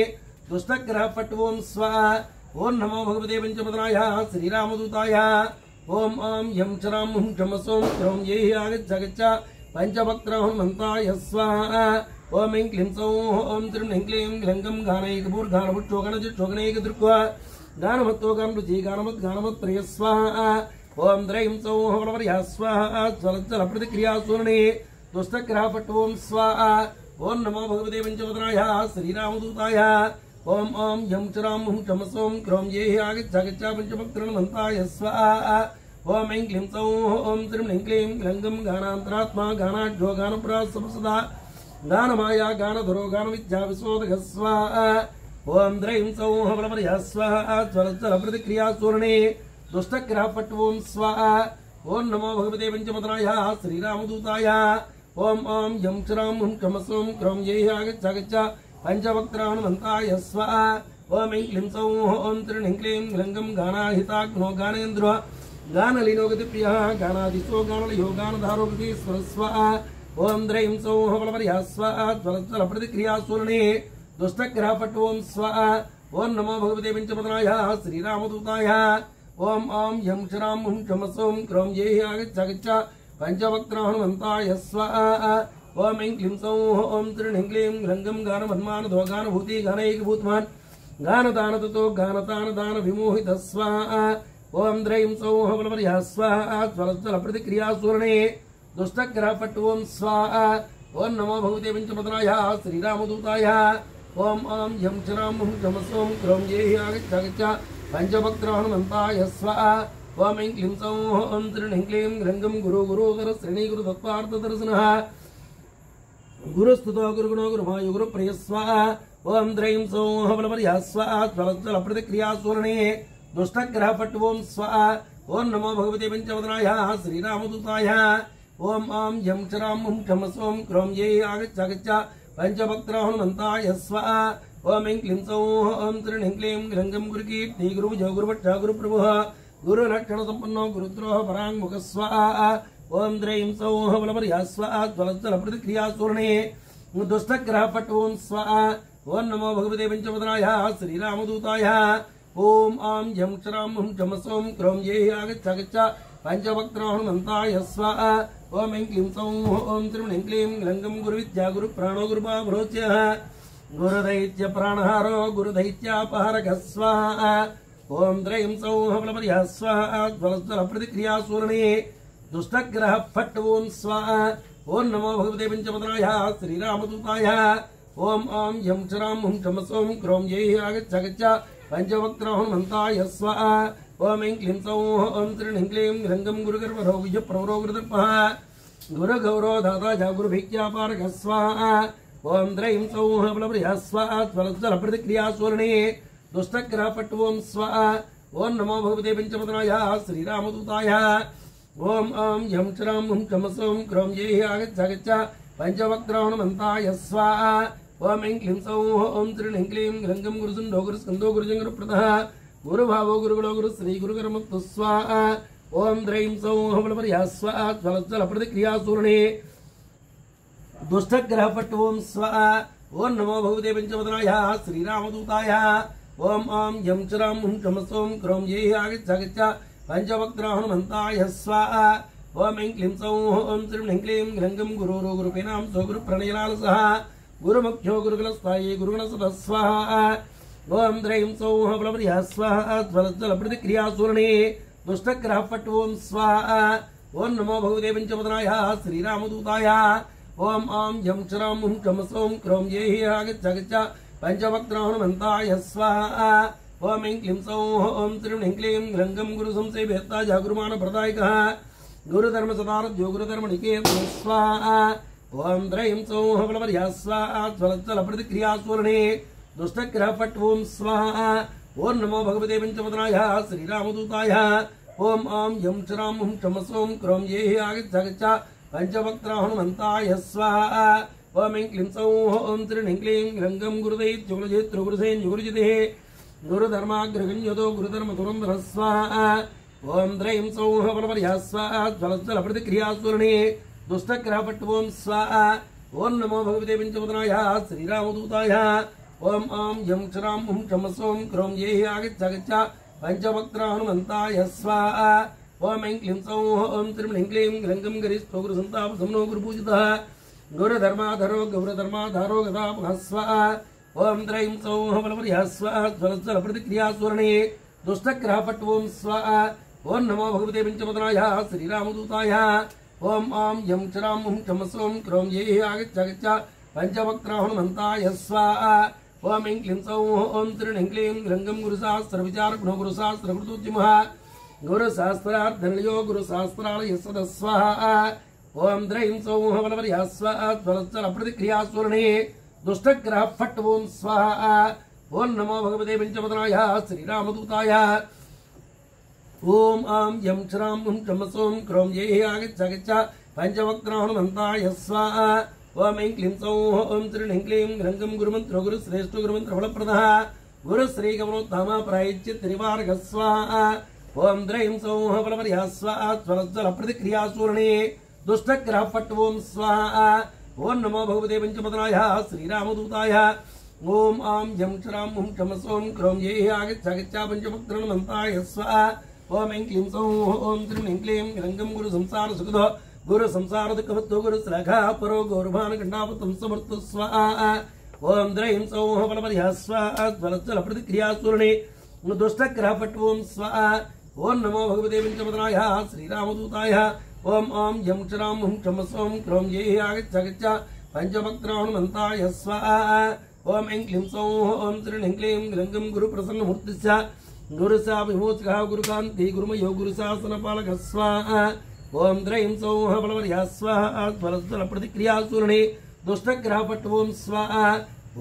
दुष्टग्रह फट् ओम स्वाहा ओम नमो भगवते पंचमुद्राय श्रीरामदूताय ओम आं यं श्रां हुं चम सौं क्रों जैः आगच्छ पंचवक्त्र हनुमन्ताय स्वाहा ओम ऐं क्लीं सौः ओम त्रीं क्लीं ग्रन्थं गानैकभूर्गानभुक्षो गानचिक्षोगणैकदृक्वा गानमत्तो गानरुचि गानमत्प्रिय स्वाहा ओम द्रैं सौः बलवर्या स्वाहा स्वरस्वरप्रतिक्रिया सूर्णे दुष्टग्रह फट् ओम स्वाहा ओम नमो भगवते पंचमुद्राय श्रीरामदूताय ओम आं यं श्रां हुं चम सौं क्रों जैः आगच्छ पंचवक्त्र हनुमन्ताय स्वाहा ओम ऐं क्लीं सौः ओम त्रीं क्लीं ग्रन्थं गानान्तरात्मा गानाढ्यो गानप्रासदा गानमाया गानधरो गानविद्याविशोधकः स्वाहा ओम द्रैं सौः बलवर्या स्वाहा स्वरस्वरप्रतिक्रिया सूर्णे दुष्टग्रह फट् ओम स्वाहा ओम नमो भगवते पंचमुद्राय श्रीरामदूताय ओम आं यं श्रां हुं चम सौं क्रों जैः आगच्छ पंचवक्त्र हनुमन्ताय स्वाहा ओम ऐं क्लीं सौः ओम त्रीं क्लीं ग्रन्थं गानाहिताग्नो गानेन्द्रो गानलीनो गतिप्रियः गानादिशो गानलयो गानधारो गतीश्वर स्वाहा ओम द्रैं सौः बलवर्या स्वाहा स्वरस्वरप्रतिक्रिया सूर्णे दुष्टग्रह फट् ओम स्वाहा ओम नमो भगवते पंचमुद्राय श्रीरामदूताय ओम आं यं श्रां हुं चम सौं क्रों जैः आगच्छ पंचवक्त्र हनुमन्ताय स्वाहा ओम ऐं क्लीं सौः ओम त्रीं क्लीं ग्रन्थं गानमन्मानदो गानभूति गानैकभूतवान् गानदानततो गानतानदान विमोहितः स्वाहा ओम द्रैं सौः बलवर्या स्वाहा स्वरस्वरप्रतिक्रिया सूर्णे दुष्टग्रह फट् ओम स्वाहा ओम नमो भगवते पंचमुद्राय श्रीरामदूताय ओम आम यम चराम हुम चमसोम क्रोम ये आगच्छ पंचभक्त्राहनुमन्ताय स्वाहा ओम ऐं क्लीं सौं ओम त्रीं क्लीं रंगम गुरु गुरुधर श्रेणी गुरु तत्वार्थ दर्शनः गुरुस्तुतो गुरुगुणो गुरुमायु गुरुप्रिय स्वाहा ओम द्रैं सौं बलपर्या स्वाहा ज्वलज्वल प्रतिक्रिया सुवर्णे दुष्टग्रह पट् ओम स्वाहा ओम नमो भगवते पंचवदनाय श्रीरामदूताय ओम आम यम चराम हुम चमसोम क्रोम ये आगच्छ पंचभक्त्राहनुमन्ताय स्वाहा ओम ऐं क्लीं सौं ओम त्रीं क्लीं रंगम गुरुकीर्ति गुरुभुजो गुरुभट्ट गुरुप्रभुः गुरुलक्षण संपन्नो गुरुद्रोह पराङ्मुख स्वाहा ओम द्रैं सौं बलपर्या स्वाहा ज्वलज्वल प्रतिक्रिया सुवर्णे दुष्टग्रह पट् ओम स्वाहा ओम नमो भगवते पंचवदनाय श्रीरामदूताय ओम आम यम चराम हुम चमसोम क्रोम ये आगच्छ पंचभक्त्राहनुमन्ताय स्वाहा ओम ऐं क्लीं सौं ओम त्रीं क्लीं रंगम गुरुविद्या गुरुप्राणो गुरुभावरोच्यः गुरुदैत्य प्राणहारो गुरुदैत्यापहारक स्वाहा ओम द्रैं सौं बलपर्या स्वाहा ज्वलज्वल प्रतिक्रिया सुवर्णे दुष्टग्रह फट् ओम स्वाहा ओम नमो भगवते पंचवदनाय श्रीरामदूताय ओम आम यम चराम हुम चमसोम क्रोम ये आगच्छ पंचभक्त्राहनुमन्ताय स्वाहा ओम ऐं क्लीं सौं ओम त्रीं क्लीं रंगम गुरुगर्भरो विजयप्रवरो गुरुदर्पः गुरुगौरो दाता जागुरुभिक्यापारक स्वाहा ओम द्रैं सौं बलपर्या स्वाहा ज्वलज्वल प्रतिक्रिया सुवर्णे दुष्टग्रह पट् ओम स्वाहा ओम नमो भगवते पंचवदनाय श्रीरामदूताय ओम आम यम चराम हुम चमसोम क्रोम ये आगच्छ पंचभक्त्राहनुमन्ताय स्वाहा ओम ऐं क्लीं सौं ओम त्रीं क्लीं रंगम गुरुसुंडो गुरुस्कंदो गुरुजंगुरुप्रदः गुरुभावो गुरुगुणो गुरुश्री गुरुकर्मत्व स्वाहा ओम द्रैं सौं बलपर्या स्वाहा ज्वलज्वल प्रतिक्रिया सुवर्णे दुष्टग्रह पट् ओम स्वाहा ओम नमो भगवते पंचवदनाय श्रीरामदूताय ओम आम यम चराम हुम चमसोम क्रोम ये आगच्छ पंचभक्त्राहनुमन्ताय स्वाहा ओम ऐं क्लीं सौं ओम त्रीं क्लीं रंगम गुरुरो गुरुपेनां सो गुरुप्रणयलालसः गुरुमुख्यो गुरुकुलस्थायी गुरुगणसदः स्वाहा ओम द्रैं सौं बलपर्या स्वाहा ज्वलज्वल प्रतिक्रिया सुवर्णे दुष्टग्रह पट् ओम स्वाहा ओम नमो भगवते पंचवदनाय श्रीरामदूताय ओम आम यम चराम हुम चमसोम क्रोम ये आगच्छ पंचभक्त्राहनुमन्ताय स्वाहा ओम ऐं क्लीं सौं ओम त्रीं क्लीं रंगम गुरुसंसेव्यता जागुरुमानप्रदायकः गुरुधर्मसदारथ्यो गुरुधर्मनिकेतनः स्वाहा ओम द्रैं सौं बलपर्या स्वाहा ज्वलज्वल प्रतिक्रिया सुवर्णे दुष्टग्रह पट् ओम स्वाहा ओम नमो भगवते पंचवदनाय श्रीरामदूताय ओम आम यम चराम हुम चमसोम क्रोम ये आगच्छ पंचभक्त्राहनुमन्ताय स्वाहा ओम ऐं क्लीं सौं ओम त्रीं क्लीं रंगम गुरुदैत्यो गुरुजेत्रो गुरुसेन गुरुजितेः गुरुधर्माग्रगण्यतो गुरुधर्मधुरन्धरः स्वाहा ओम द्रैं सौं बलपर्या स्वाहा ज्वलज्वल प्रतिक्रिया सुवर्णे दुष्टग्रह पट् ओम स्वाहा ओम नमो भगवते पंचवदनाय श्रीरामदूताय ओम आम यम चराम हुम चमसोम क्रोम ये आगच्छ पंचभक्त्राहनुमन्ताय स्वाहा ओम ऐं क्लीं सौं ओम त्रीं क्लीं रंगम गरिष्ठो गुरुसन्तापसमनो गुरुपूजितः गुरुधर्माधरो गौरधर्माधारो गदापः स्वाहा ओम द्रैं सौं बलपर्या स्वाहा ज्वलज्वल प्रतिक्रिया सुवर्णे दुष्टग्रह पट् ओम स्वाहा ओम नमो भगवते पंचवदनाय श्रीरामदूताय ओम आम यम चराम हुम चमसोम क्रोम ये आगच्छ पंचभक्त्राहनुमन्ताय स्वाहा ओम ऐं क्लीं सौं ओम त्रीं क्लीं रंगम गुरुशास्त्रविचारगुणो गुरुशास्त्रकृतोद्यमः गुरुशास्त्रार्थनिलयो गुरुशास्त्रालयः सदः स्वाहा ओम द्रैं सौं बलपर्या स्वाहा ज्वलज्वल प्रतिक्रिया सुवर्णे दुष्टग्रह फट् ओम स्वाहा ओम नमो भगवते पंचवदनाय श्रीरामदूताय ओम आम यम चराम हुम चमसोम क्रोम ये आगच्छ पंचभक्त्राहनुमन्ताय स्वाहा ओम ऐं क्लीं सौं ओम त्रीं क्लीं रंगम गुरुमन्त्रो गुरुश्रेष्ठो गुरुमन्त्रफलप्रदः गुरुश्रीगमनोत्तम प्रायच्य त्रिवार्ग स्वाहा ओम द्रैं सौं बलपर्या स्वाहा ज्वलज्वल प्रतिक्रिया सुवर्णे दुष्टग्रह पट् ओम स्वाहा ओम नमो भगवते पंचवदनाय श्रीरामदूताय ओम आम यम चराम हुम चमसोम क्रोम ये आगच्छ पंचभक्त्राहनुमन्ताय स्वाहा ओम ऐं क्लीं सौं ओम त्रीं क्लीं रंगम गुरुसंसार सुखदो गुरु संसार दुःखवत्तो गुरु श्लाघा परो गौरभान खंडापतम समर्थ स्वाहा ओम द्रैं सौं बलपर्या स्वाहा ज्वलज्वल प्रतिक्रिया सुवर्णे दुष्टग्रह पट् ओम स्वाहा ओम नमो भगवते पंचवदनाय श्रीरामदूताय ओम आम यम चराम हुम चमसोम क्रोम ये आगच्छ पंचभक्त्राहनुमन्ताय स्वाहा ओम ऐं क्लीं सौः ओम श्रीं ह्रीं क्लीं ग्लङ्गं गुरुप्रसन्नमूर्तिस्य गुरुसा विमोचकः गुरुकान्ति गुरुमयो गुरुशासनपालकः स्वाहा ओम द्रैं सौः बलवर्या स्वाहा ज्वलज्वलप्रतिक्रियासूर्णे दुष्टग्रहपट् ओम स्वाहा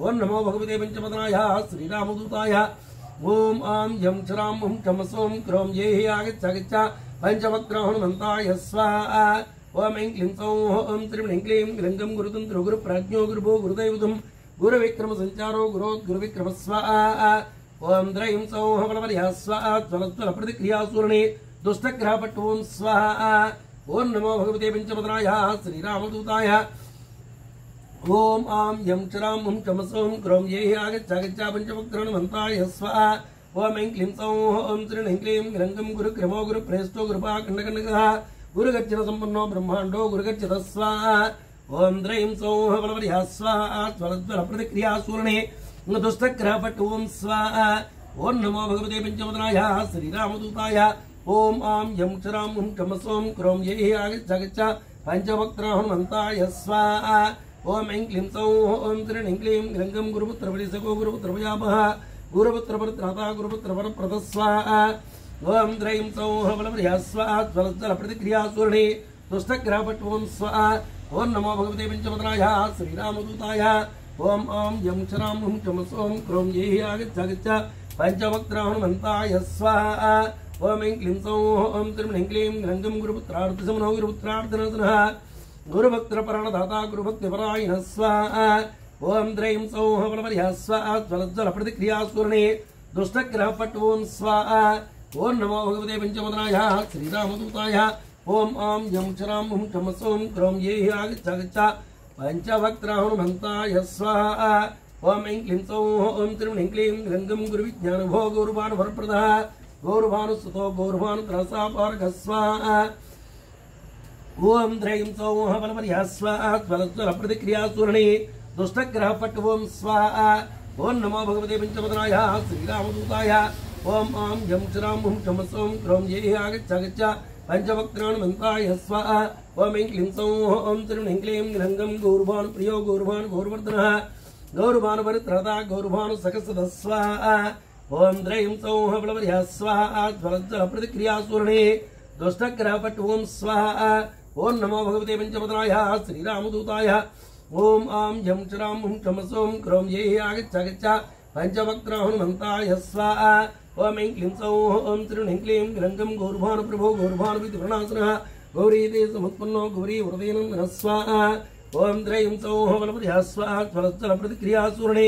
ओम नमो भगवते पंचपदनाय श्रीरामदूताय ओम आं यं चरां हुं चम सौं क्रों ये हि आगच्छ पंचवक्त्र हनुमन्ताय स्वाहा ओम ऐं क्लीं सौः ओम श्रीं ह्रीं क्लीं ग्लङ्गं गुरुतन्त्रो गुरुप्रज्ञो गुरुभो गुरुदैवतं गुरुविक्रमसञ्चारो गुरुविक्रम स्वाहा ओम द्रैं सौः बलवर्या स्वाहा ज्वलज्वलप्रतिक्रियासूर्णे दुष्टग्रहपट् ओम स्वाहा ओम नमो भगवते पंचपदनाय श्रीरामदूताय ओम आं यं चरां हुं चम सौं क्रों ये हि आगच्छ पंचवक्त्र हनुमन्ताय स्वाहा ओम ऐं क्लीं सौः ओम श्रीं ह्रीं क्लीं ग्लङ्गं गुरुक्रमो गुरुप्रेष्ठो गुरुपाखण्डकनकः गुरुगच्छितसम्पन्नो ब्रह्माण्डो गुरुगच्छितः स्वाहा ओम द्रैं सौः बलवर्या स्वाहा ज्वलज्वलप्रतिक्रियासूर्णे दुष्टग्रहपट् ओम स्वाहा ओम नमो भगवते पंचपदनाय श्रीरामदूताय ओम आं यं चरां हुं चम सौं क्रों ये हि आगच्छ पंचवक्त्र हनुमन्ताय स्वाहा ओम ऐं क्लीं सौः ओम श्रीं ह्रीं क्लीं ग्लङ्गं गुरुपुत्रपरिसको गुरुपुत्रपयापः गुरुपुत्रपरत्राता गुरुपुत्रपरप्रद स्वाहा ओम द्रैं सौः बलवर्या स्वाहा ज्वलज्वलप्रतिक्रियासूर्णे दुष्टग्रहपट् ओम स्वाहा ओम नमो भगवते पंचपदनाय श्रीरामदूताय ओम आं यं चरां हुं चम सौं क्रों ये हि आगच्छ पंचवक्त्र हनुमन्ताय स्वाहा ओम ऐं क्लीं सौः ओम श्रीं ह्रीं क्लीं ग्लङ्गं गुरुपुत्रार्थसमनो गुरुपुत्रार्थनाशनः गुरुभक्त्रपरणदाता गुरुभक्तिपरायणः स्वाहा ओम द्रैं सौः बलवर्या स्वाहा ज्वलज्वलप्रतिक्रियासूर्णे दुष्टग्रहपट् ओम स्वाहा ओम नमो भगवते पंचपदनाय श्रीरामदूताय ओम आं यं चरां हुं चम सौं क्रों ये हि आगच्छ पंचवक्त्र हनुमन्ताय स्वाहा ओम ऐं क्लीं सौः ओम श्रीं ह्रीं क्लीं ग्लङ्गं गुरुविज्ञानभो गौरभानुवरप्रदः गौरभानुसुतो गौरभानुत्रसापारकः स्वाहा ओम द्रैं सौः बलवर्या स्वाहा ज्वलज्वलप्रतिक्रियासूर्णे दुष्टग्रहपट् ओम स्वाहा ओम नमो भगवते पंचपदनाय श्रीरामदूताय ओम आं यं चरां हुं चम सौं क्रों ये हि आगच्छ पंचवक्त्र हनुमन्ताय स्वाहा ओम ऐं क्लीं सौः ओम श्रीं ह्रीं क्लीं ग्लङ्गं गौरभानुप्रियो गौरभानुगौरवर्धनः गौरभानुपरित्रता गौरभानुसखसदः स्वाहा ओम द्रैं सौः बलवर्या स्वाहा ज्वलज्वलप्रतिक्रियासूर्णे दुष्टग्रहपट् ओम स्वाहा ओम नमो भगवते पंचपदनाय श्रीरामदूताय ओम आं यं चरां हुं चम सौं क्रों ये हि आगच्छ पंचवक्त्र हनुमन्ताय स्वाहा ओम ऐं क्लीं सौः ओम श्रीं ह्रीं क्लीं ग्लङ्गं गौरभानुप्रभो गौरभानुविधिप्रणाशनः गौरीते समुत्पन्नो गौरी वरदेनन्दनः स्वाहा ओम द्रैं सौः बलवर्या स्वाहा ज्वलज्वलप्रतिक्रियासूर्णे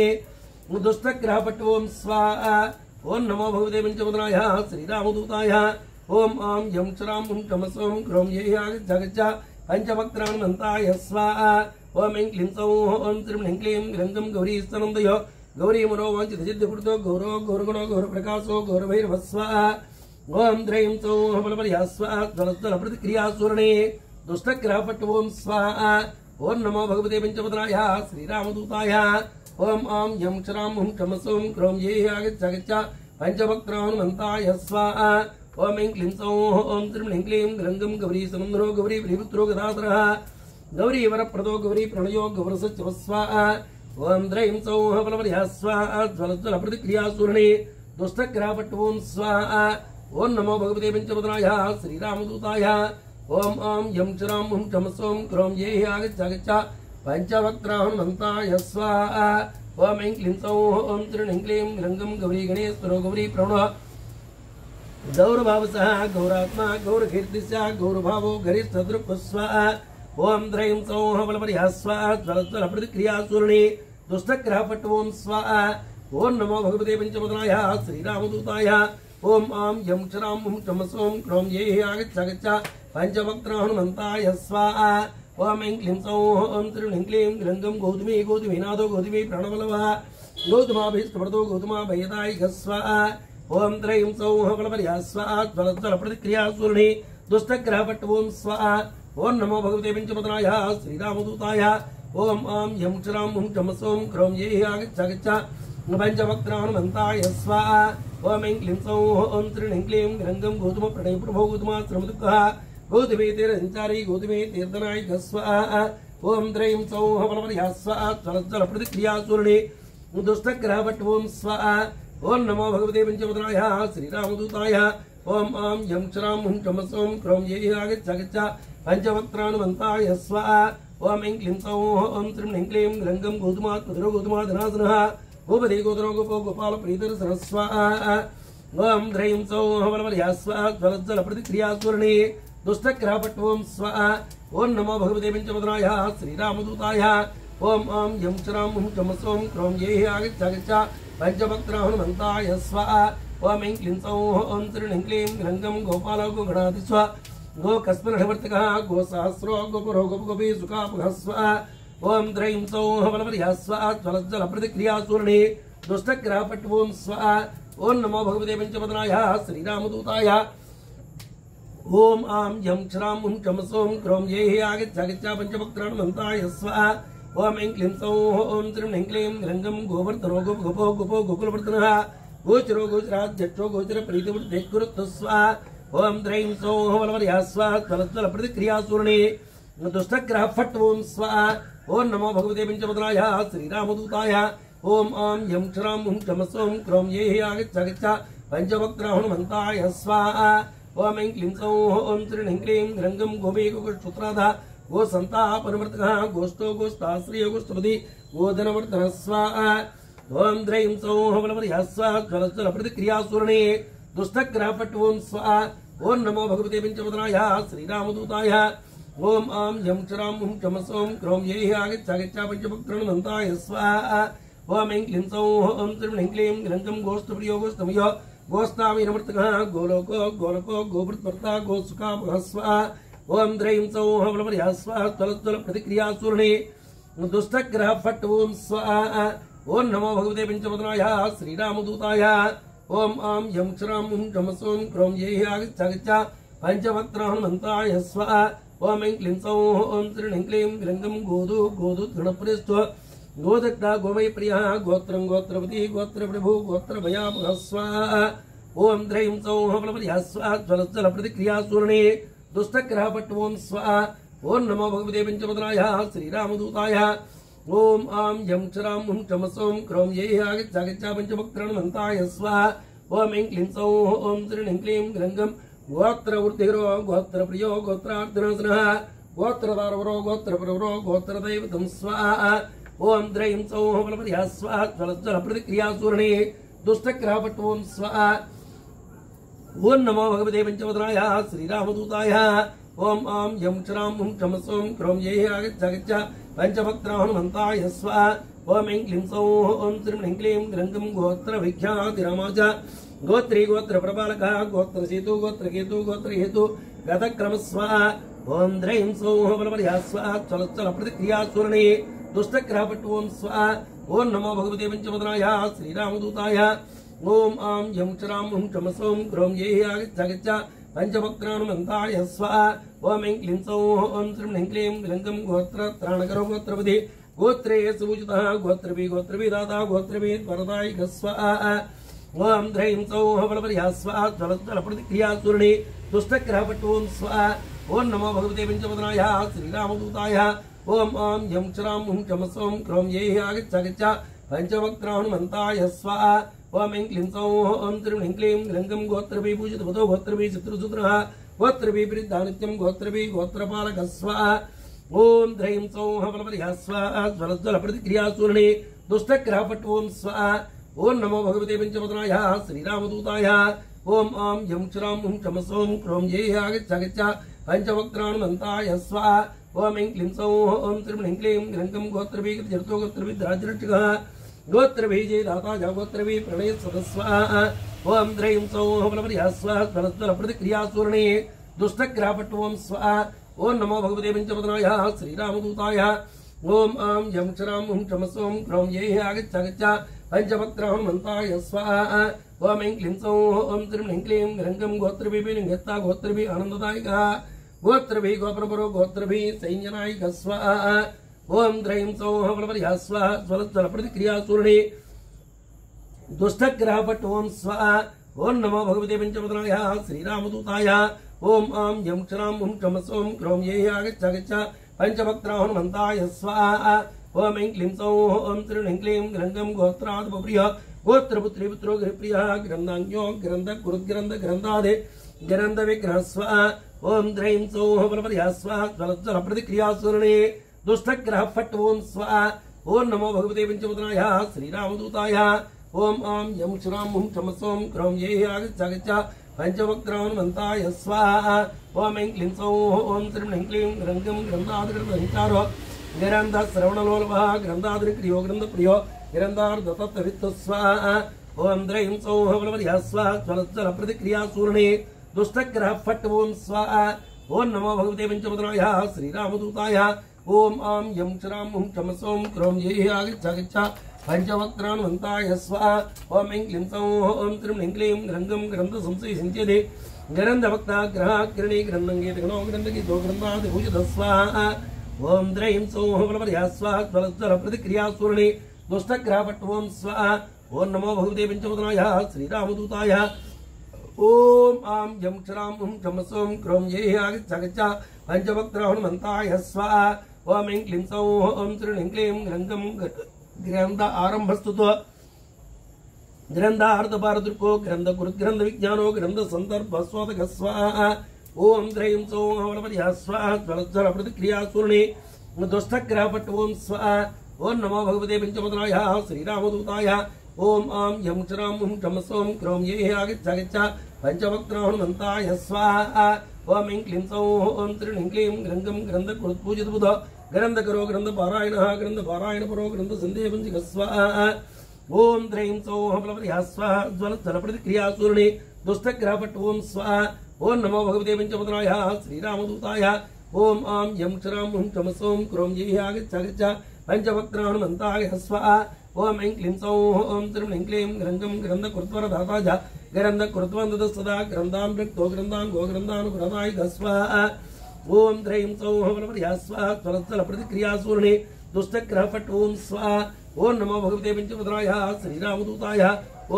दुष्टग्रहपट् ओम स्वाहा ओम नमो भगवते पंचपदनाय श्रीरामदूताय ओम आं यं चरां हुं चम सौं क्रों ये हि आगच्छ पंचवक्त्र हनुमन्ताय स्वाहा ओम ऐं क्लीं सौः ओम श्रीं ह्रीं क्लीं ग्लङ्गं गौरीस्तनन्दयो गौरीमनो वाञ्छितसिद्धिपूर्तो गौरो गौरगुणो गौरप्रकाशो गौरभैरवः स्वाहा ओम द्रैं सौः बलवर्या स्वाहा ज्वलज्वलप्रतिक्रियासूर्णे दुष्टग्रहपट् ओम स्वाहा ओम नमो भगवते पंचपदनाय श्रीरामदूताय ओम आं यं चरां हुं चम सौं क्रों ये हि आगच्छ पंचवक्त्र हनुमन्ताय स्वाहा ओम ऐं क्लीं सौः ओम श्रीं ह्रीं क्लीं ग्लङ्गं गौरीसनन्दनो गौरीपुत्रो गदाधरः गौरीवरप्रदो गौरीप्रणयो गौरसच्चवः स्वाहा ओम द्रैं सौः बलवर्या स्वाहा ज्वलज्वलप्रतिक्रियासूर्णे दुष्टग्रहपट् ओम स्वाहा ओम नमो भगवते पंचपदनाय श्रीरामदूताय ओम आं यं चरां हुं चम सौं क्रों ये हि आगच्छ पंचवक्त्र हनुमन्ताय स्वाहा ओम ऐं क्लीं सौः ओम श्रीं ह्रीं क्लीं ग्लङ्गं गौरीगणेश्वरो गौरीप्रणः गौरभावसः गौरात्मा गौरकीर्तिस्य गौरभावो गरिष्ठदृक् स्वाहा ओम द्रैं सौः बलवर्या स्वाहा ज्वलज्वलप्रतिक्रियासूर्णे दुष्टग्रहपट् ओम स्वाहा ओम नमो भगवते पंचपदनाय श्रीरामदूताय ओम आं यं चरां हुं चम सौं क्रों ये हि आगच्छ पंचवक्त्र हनुमन्ताय स्वाहा ओम ऐं क्लीं सौः ओम श्रीं ह्रीं क्लीं ग्लङ्गं गौतमी गौतमीनाथो गौतमी प्राणबलवः गौतमाभीष्टप्रदो गौतमाभयदायिकः स्वाहा ओम द्रैं सौः बलवर्या स्वाहा ज्वलज्वलप्रतिक्रियासूर्णे दुष्टग्रहपट् ओम स्वाहा ओम नमो भगवते पंचपदनाय श्रीरामदूताय ओम आं यं चरां हुं चम सौं क्रों ये हि आगच्छ पंचवक्त्र हनुमन्ताय स्वाहा ओम ऐं क्लीं सौः ओम श्रीं ह्रीं क्लीं ग्लङ्गं गौतमप्रणयप्रभो गौतमाश्रमदुःखः गौतमी तीर्थसञ्चारी गौतमी तीर्थनायिकः स्वाहा ओम द्रैं सौः बलवर्या स्वाहा ज्वलज्वलप्रतिक्रियासूर्णे दुष्टग्रहपट् ओम स्वाहा ओम नमो भगवते पंचपत्राय श्रीरामदूताय ओम आम यम श्राम हुं चम सोम क्रोम ये आगच्छ पंचवक्त्रानुमन्ताय स्वाहा ओम ऐं क्लीं सौः ओम श्रीं ह्रीं क्लीं ग्रङ्गं गोधुमात्मधुरो गोधुमाधनासनः गोपति गोत्रो गोपो गोपाल प्रीतिर् स्वाहा ओम ह्रीं सौः बलबल्या स्वाहा ज्वलज्जल प्रतिक्रिया सुवर्णे दुष्टग्रहपट् ओम स्वाहा ओम नमो भगवते पंचपत्राय श्रीरामदूताय ओम आम यम श्राम हुं चम सोम क्रोम ये आगच्छ पंचवक्त्रानुमन्ताय स्वाहा ओम ऐं क्लीं सौः ओम श्रीं ह्रीं क्लीं ग्रङ्गं गोपाल गोगणाति स्वाहा गो कस्मर्षवर्तकः गो सहस्रो गोपुरो गोपगोपी सुखापः स्वाहा ओम ह्रीं सौः बलबल्या स्वाहा ज्वलज्जल प्रतिक्रिया सुवर्णे दुष्टग्रहपट् ओम स्वाहा ओम नमो भगवते पंचपत्राय श्रीरामदूताय ओम आम यम श्राम हुं चम सोम क्रोम ये आगच्छ पंचवक्त्रानुमन्ताय स्वाहा ओम ऐं क्लीं सौः ओम श्रीं ह्रीं क्लीं ग्रङ्गं गोवर्धनो गोपगोपो गोपो गोकुलवर्धनः गोचरो गोचराध्यक्षो गोचर प्रीतिवृद्धिकुरुत् स्वाहा ओम ह्रीं सौः बलबल्या स्वाहा ज्वलज्जल प्रतिक्रिया सुवर्णे दुष्टग्रहपट् ओम स्वाहा ओम नमो भगवते पंचपत्राय श्रीरामदूताय ओम आम यम श्राम हुं चम सोम क्रोम ये आगच्छ पंचवक्त्रानुमन्ताय स्वाहा ओम ऐं क्लीं सौः ओम श्रीं ह्रीं क्लीं ग्रङ्गं गोपी गोकुलश्रुत्राधा गो सन्तापनिवर्तकः गोष्ठो गोष्ठाश्रियो गोष्ठपति गोधनवर्धनः स्वाहा ओम ह्रीं सौः बलबल्या स्वाहा ज्वलज्जल प्रतिक्रिया सुवर्णे दुष्टग्रहपट् ओम स्वाहा ओम नमो भगवते पंचपत्राय श्रीरामदूताय ओम आम यम श्राम हुं चम सोम क्रोम ये आगच्छ पंचवक्त्रानुमन्ताय स्वाहा ओम ऐं क्लीं सौः ओम श्रीं ह्रीं क्लीं ग्रङ्गं गोष्ठप्रियो गोष्ठमयो गोष्ठामीनवर्तकः गोलोको गोलको गोवृत्वर्ता गोसुखापः स्वाहा ओम ह्रीं सौः बलबल्या स्वाहा ज्वलज्जल प्रतिक्रिया सुवर्णे दुष्टग्रहपट् ओम स्वाहा ओम नमो भगवते पंचपत्राय श्रीरामदूताय ओम आम यम श्राम हुं चम सोम क्रोम ये आगच्छ पंचवक्त्रानुमन्ताय स्वाहा ओम ऐं क्लीं सौः ओम श्रीं ह्रीं क्लीं ग्रङ्गं गोधु गोधुगणप्रेष्ठो गोदत्ता गोमय प्रियः गोत्रं गोत्रपति गोत्रप्रभु गोत्रभयापः स्वाहा ओम ह्रीं सौः बलबल्या स्वाहा ज्वलज्जल प्रतिक्रिया सुवर्णे दुष्टग्रहपट् ओम स्वाहा ओम नमो भगवते पंचपत्राय श्रीरामदूताय ओम आम यम श्राम हुं चम सोम क्रोम ये आगच्छ पंचवक्त्रानुमन्ताय स्वाहा ओम ऐं क्लीं सौः ओम श्रीं ह्रीं क्लीं ग्रङ्गं गोत्रवृद्धिरो गोत्रप्रियो गोत्रार्धनासनः गोत्रदारवरो गोत्रप्रवरो गोत्रदैवतं स्वाहा ओम ह्रीं सौः बलबल्या स्वाहा ज्वलज्जल प्रतिक्रिया सुवर्णे दुष्टग्रहपट् ओम स्वाहा ओम नमो भगवते पंचपत्राय श्रीरामदूताय ओम आम यम श्राम हुं चम सोम क्रोम ये आगच्छ पंचवक्त्रानुमन्ताय स्वाहा ओम ऐं क्लीं सौः ओम श्रीं ह्रीं क्लीं ग्रङ्गं गोत्रविख्यातिरामाच गोत्री गोत्रप्रपालकः गोत्रसेतु गोत्रकेतु गोत्रहेतु गतक्रम स्वाहा ओम ह्रीं सौः बलबल्या स्वाहा ज्वलज्जल प्रतिक्रिया सुवर्णे दुष्टग्रहपट् ओम स्वाहा ओम नमो भगवते पंचपत्राय श्रीरामदूताय ओम आम यम श्राम हुं चम सोम क्रोम ये आगच्छ पंचवक्त्रानुमन्ताय स्वाहा ओम ऐं क्लीं सौः ओम श्रीं ह्रीं क्लीं ग्रङ्गं गोत्रत्राणकरो गोत्रपति गोत्रे सुपूजितः गोत्रपि गोत्रभिदाता गोत्रभिद्वरदायिकः स्वाहा ओम ह्रीं सौः बलबल्या स्वाहा ज्वलज्जल प्रतिक्रिया सुवर्णे दुष्टग्रहपट् ओम स्वाहा ओम नमो भगवते पंचपत्राय श्रीरामदूताय ओम आम यम श्राम हुं चम सोम क्रोम ये आगच्छ पंचवक्त्रानुमन्ताय स्वाहा ओम ऐं क्लीं सौः ओम श्रीं ह्रीं क्लीं ग्रङ्गं गोत्रभिः पूजितवतो गोत्रभिः शत्रुसूत्रः गोत्रभिः प्रीतिदानित्यं गोत्रभिः गोत्रपालकः स्वाहा ओम ह्रीं सौः बलबल्या स्वाहा ज्वलज्जल प्रतिक्रिया सुवर्णे दुष्टग्रहपट् ओम स्वाहा ओम नमो भगवते पंचपत्राय श्रीरामदूताय ओम आम यम श्राम हुं चम सोम क्रोम ये आगच्छ पंचवक्त्रानुमन्ताय स्वाहा ओम ऐं क्लीं सौः ओम श्रीं ह्रीं क्लीं ग्रङ्गं गोत्रभिः जर्तो गोत्रभिः राजरक्षकः गोत्रभिः जयदाता गोत्रभिः प्रणयसदः स्वाहा ओम ह्रीं सौः बलबल्या स्वाहा ज्वलज्जल प्रतिक्रिया सुवर्णे दुष्टग्रहपट् ओम स्वाहा ओम नमो भगवते पंचपत्राय श्रीरामदूताय ओम आम यम श्राम हुं चम सोम क्रोम ये आगच्छ पंचवक्त्रानुमन्ताय स्वाहा ओम ऐं क्लीं सौः ओम श्रीं ह्रीं क्लीं ग्रङ्गं गोत्रभिः लिङ्गत्ता गोत्रभिः आनन्ददायकः गोत्रभिः गोप्रपरो गोत्रभिः सैन्यनायकः स्वाहा ओम ह्रीं सौः बलबल्या स्वाहा ज्वलज्जल प्रतिक्रिया सुवर्णे दुष्टग्रहपट् ओम स्वाहा ओम नमो भगवते पंचपत्राय श्रीरामदूताय ओम आम यम श्राम हुं चम सोम क्रोम ये आगच्छ पंचवक्त्रानुमन्ताय स्वाहा ओम ऐं क्लीं सौः ओम त्रीं ऐं क्लीं ग्रन्थं गोत्रादुपप्रियः गोत्रपुत्री पुत्रो गृहप्रियः ग्रन्थान्यो ग्रन्थ कुरुग्रन्थ ग्रन्थादे ग्रन्थ विग्रह स्वाहा ओम द्रैं सौः बलपर्या स्वाहा ज्वलज्वल प्रतिक्रिया सूर्णे दुष्टग्रह फट् ओम स्वाहा ओम नमो भगवते पंचमुद्राय श्रीरामदूताय ओम आं यं श्रां हुं चमसों क्रौं ये आगच्छ पंचवक्त्रान्वन्ताय स्वाहा ओम ऐं क्लीं सौः ओम त्रीं ऐं क्लीं ग्रन्थं ग्रन्थादिग्रन्थहितारो ग्रन्थ श्रवणलोलभः ग्रन्थादिक्रियो ग्रन्थप्रियो ग्रन्थार्धतत्त्ववित्तु स्वाहा ओम द्रैं सौः बलपर्या स्वाहा ज्वलज्वल प्रतिक्रिया सूर्णे दुष्टग्रह फट् ओम स्वाहा ओम नमो भगवते पंचमुद्राय श्रीरामदूताय ओम आं यं श्रां हुं चमसों क्रौं ये आगच्छ पंचवक्त्रान्वन्ताय स्वाहा ओम ऐं क्लीं सौः ओम त्रीं ऐं क्लीं ग्रन्थं ग्रन्थसंशयसिञ्चते ग्रन्थभक्ताग्रहाग्रणे ग्रन्थङ्गीतगणो ग्रन्थगीतो ग्रन्थादिभूषितः स्वाहा ओम द्रैं सौः बलपर्या स्वाहा ज्वलज्वल प्रतिक्रिया सूर्णे दुष्टग्रहपट् ओम स्वाहा ओम नमो भगवते पंचमुद्राय श्रीरामदूताय ओम आं यं श्रां हुं चमसों क्रौं ये आगच्छ पंचवक्त्रान्वन्ताय स्वाहा ओम ऐं क्लीं सौः ओम त्रीं ऐं क्लीं ग्रन्थं ग्रन्थ आरम्भस्तुतो ग्रन्थार्धपारदृको ग्रन्थ कुरुग्रन्थ विज्ञानो ग्रन्थ सन्दर्भस्वादक स्वाहा ओम द्रैं सौः बलपर्या स्वाहा ज्वलज्वल प्रतिक्रिया सूर्णे दुष्टग्रहपट् ओम स्वाहा ओम नमो भगवते पंचमुद्राय श्रीरामदूताय ओम आं यं श्रां हुं चमसों क्रौं ये आगच्छ पंचवक्त्रान्वन्ताय स्वाहा ओम ऐं क्लीं सौः ओम त्रीं ऐं क्लीं ग्रन्थं ग्रन्थकृत्पूजितबुधो ग्रन्थकरो ग्रन्थपारायणः ग्रन्थपारायणपरो ग्रन्थसन्देहपञ्चकः स्वाहा ओम द्रैं सौः बलपर्या स्वाहा ज्वलज्वल प्रतिक्रिया सूर्णे दुष्टग्रहपट् ओम स्वाहा ओम नमो भगवते पंचमुद्राय श्रीरामदूताय ओम आं यं श्रां हुं चमसों क्रौं ये आगच्छ पंचवक्त्रान्वन्ताय स्वाहा ओम ऐं क्लीं सौः ओम त्रीं ऐं क्लीं ग्रन्थं ग्रन्थकृत्वरदाताय ग्रन्थकृत्वन्दतः ग्रन्थान् रक्तो ग्रन्थान् गोग्रन्थान् पुरदायिकः स्वाहा ओम द्रैं सौः बलपर्या स्वाहा ज्वलज्वल प्रतिक्रिया सूर्णे दुष्टग्रहपट् ओम स्वाहा ओम नमो भगवते पंचमुद्राय श्रीरामदूताय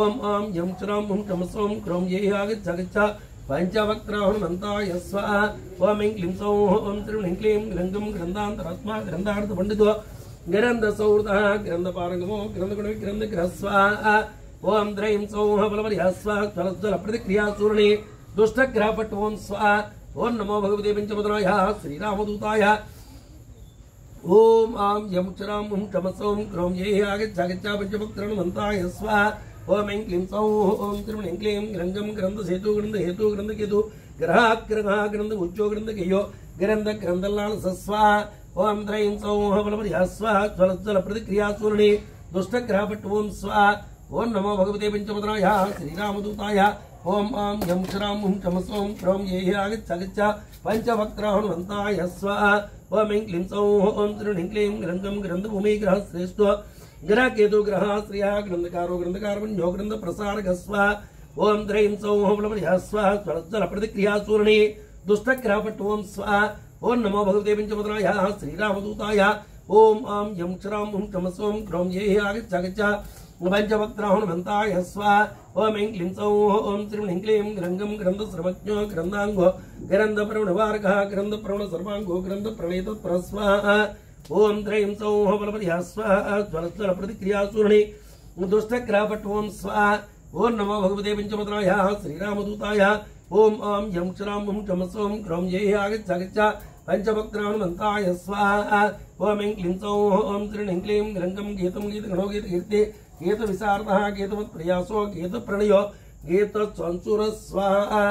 ओम आं यं श्रां हुं चमसों क्रौं ये आगच्छ पंचवक्त्रान्वन्ताय स्वाहा ओम ऐं क्लीं सौः ओम त्रीं ऐं क्लीं ग्रन्थं ग्रन्थान्तरात्मा ग्रन्थार्थपण्डितो ग्रन्थसौहृदः ग्रन्थपारङ्गमो ग्रन्थगुणविग्रन्थग्रहः स्वाहा ओम द्रैं सौः बलपर्या स्वाहा ज्वलज्वल प्रतिक्रिया सूर्णे दुष्टग्रहपट् ओम स्वाहा ओम नमो भगवते पंचमुद्राय श्रीरामदूताय ओम आं यं श्रां हुं चमसों क्रौं ये आगच्छ पंचवक्त्रान्वन्ताय स्वाहा ओम ऐं क्लीं सौः ओम त्रीं ऐं क्लीं ग्रन्थं ग्रन्थसेतु ग्रन्थहेतु ग्रन्थकेतु ग्रहाग्रहः ग्रन्थमुच्चो ग्रन्थकेयो ग्रन्थलालसः स्वाहा ओम द्रैं सौः बलपर्या स्वाहा ज्वलज्वल प्रतिक्रिया सूर्णे दुष्टग्रहपट् ओम स्वाहा ओम नमो भगवते पंचमुद्राय श्रीरामदूताय ओम आं यं श्रां हुं चमसों क्रौं ये आगच्छ पंचवक्त्रान्वन्ताय स्वाहा ओम ऐं क्लीं सौः ओम त्रीं ऐं क्लीं ग्रन्थं ग्रन्थभूमिग्रहः श्रेष्ठो ग्रहकेतु ग्रहाश्रियः ग्रन्थकारो ग्रन्थकारमन्यो ग्रन्थप्रसारकः स्वाहा ओम द्रैं सौः बलपर्या स्वाहा ज्वलज्वल प्रतिक्रिया सूर्णे दुष्टग्रहपट् ओम स्वाहा ओम नमो भगवते पंचमुद्राय श्रीरामदूताय ओम आं यं श्रां हुं चमसों क्रौं ये आगच्छ पंचवक्त्रान्वन्ताय स्वाहा ओम ऐं क्लीं सौः ओम त्रीं ऐं क्लीं ग्रन्थं ग्रन्थश्रवज्ञो ग्रन्थाङ्गो ग्रन्थप्रवणवार्गः ग्रन्थप्रवणसर्वाङ्गो ग्रन्थप्रणेतत्परः स्वाहा ओम द्रैं सौः बलपर्या स्वाहा ज्वलज्वल प्रतिक्रिया सूर्णे दुष्टग्रहपट् ओम स्वाहा ओम नमो भगवते पंचमुद्राय श्रीरामदूताय ओम आं यं श्रां हुं चमसों क्रौं ये आगच्छ पंचवक्त्रान्वन्ताय स्वाहा ओम ऐं क्लीं सौः ओम त्रीं ऐं क्लीं ग्रन्थं गीतं गीतगणो गीतकीर्ति गीतविशारदः गीतवत्प्रयासो गीतप्रणयो गीतसंसुरः स्वाहा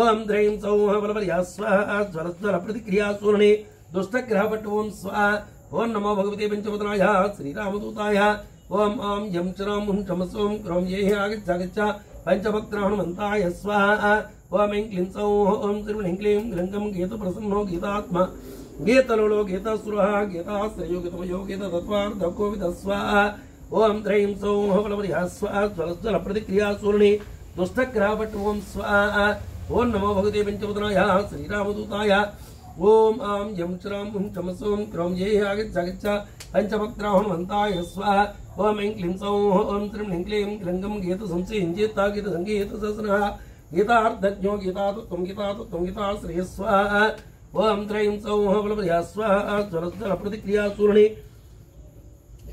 ओम द्रैं सौः बलपर्या स्वाहा ज्वलज्वल प्रतिक्रिया सूर्णे दुष्टग्रहपट् ओम स्वाहा ओम नमो भगवते पंचमुद्राय श्रीरामदूताय ओम आं यं श्रां हुं चमसों क्रौं ये आगच्छ पंचवक्त्रान्वन्ताय स्वाहा ओम ऐं क्लीं सौः ओम त्रीं ऐं क्लीं ग्रन्थं गीतप्रसन्नो गीतात्मा गीतलोलो गीतासुरः गीताश्रयो गीतमयो गीततत्त्वार्थकोविदः स्वाहा ओम द्रैं सौः बलपर्या स्वाहा ज्वलज्वल प्रतिक्रिया सूर्णे दुष्टग्रहपट् ओम स्वाहा ओम नमो भगवते पंचमुद्राय श्रीरामदूताय ओम आं यं श्रां हुं चमसों क्रौं ये आगच्छ पंचवक्त्रान्वन्ताय स्वाहा ओम ऐं क्लीं सौः ओम त्रीं ऐं क्लीं ग्रन्थं गीतसंशयसिञ्चेत्ता गीतसङ्गीतशास्त्रः गीतार्थज्ञो गीतातत्त्वं गीतातत्त्वं गीताश्रयः स्वाहा ओम द्रैं सौः बलपर्या स्वाहा ज्वलज्वल प्रतिक्रिया सूर्णे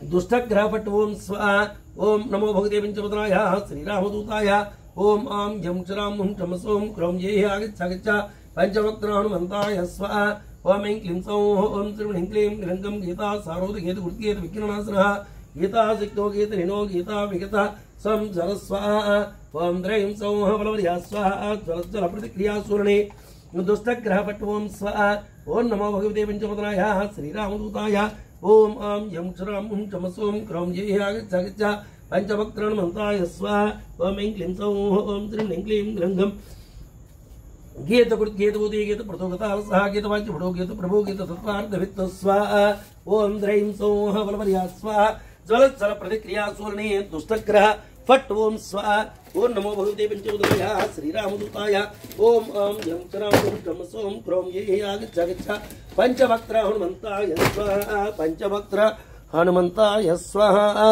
दुष्टग्रह फट ओम स्वाहा ओम नमो भगवते पंचवदनाय श्रीरामदूताय ओम आम यम चराम हुम चमसोम क्रम ये आगच्छ पंचवक्त्र हनुमंताय स्वाहा ओम ऐं क्लीं सौः ओम त्रिपुणीं क्लीं ग्रंगम गीता सारोद गेत गुरुकेत विघ्ननाशनः गीता सिक्तो गेत ऋणो गीता विगता सम जल स्वाहा ओम द्रैं सौः बलवर्या स्वाहा ज्वलज्वल प्रतिक्रिया सूर्णे दुष्टग्रह फट ओम स्वाहा ओम नमो भगवते पंचवदनाय श्रीरामदूताय ओम आम यम चराम हुम चमसोम क्रम ये आगच्छ पंचवक्त्र हनुमंताय स्वाहा ओम ऐं क्लीं सौः ओम त्रिपुणीं क्लीं ग्रंगम गीत गुरुकेत उदय गीत प्रतोगता सह गीत वाच्य भड़ो गीत प्रभु गीत तत्वार्थ वित्त स्वाहा ओम द्रैं सौः बलवर्या स्वाहा ज्वलज्वल प्रतिक्रिया सूर्णे दुष्टग्रह फट ओम स्वाहा ओम नमो भगवते पंचवदनाय श्रीरामदूताय ओम आम यम चराम हुम चमसोम क्रम ये आगच्छ पंचवक्त्र हनुमंताय स्वाहा पंचवक्त्र हनुमंताय स्वाहा।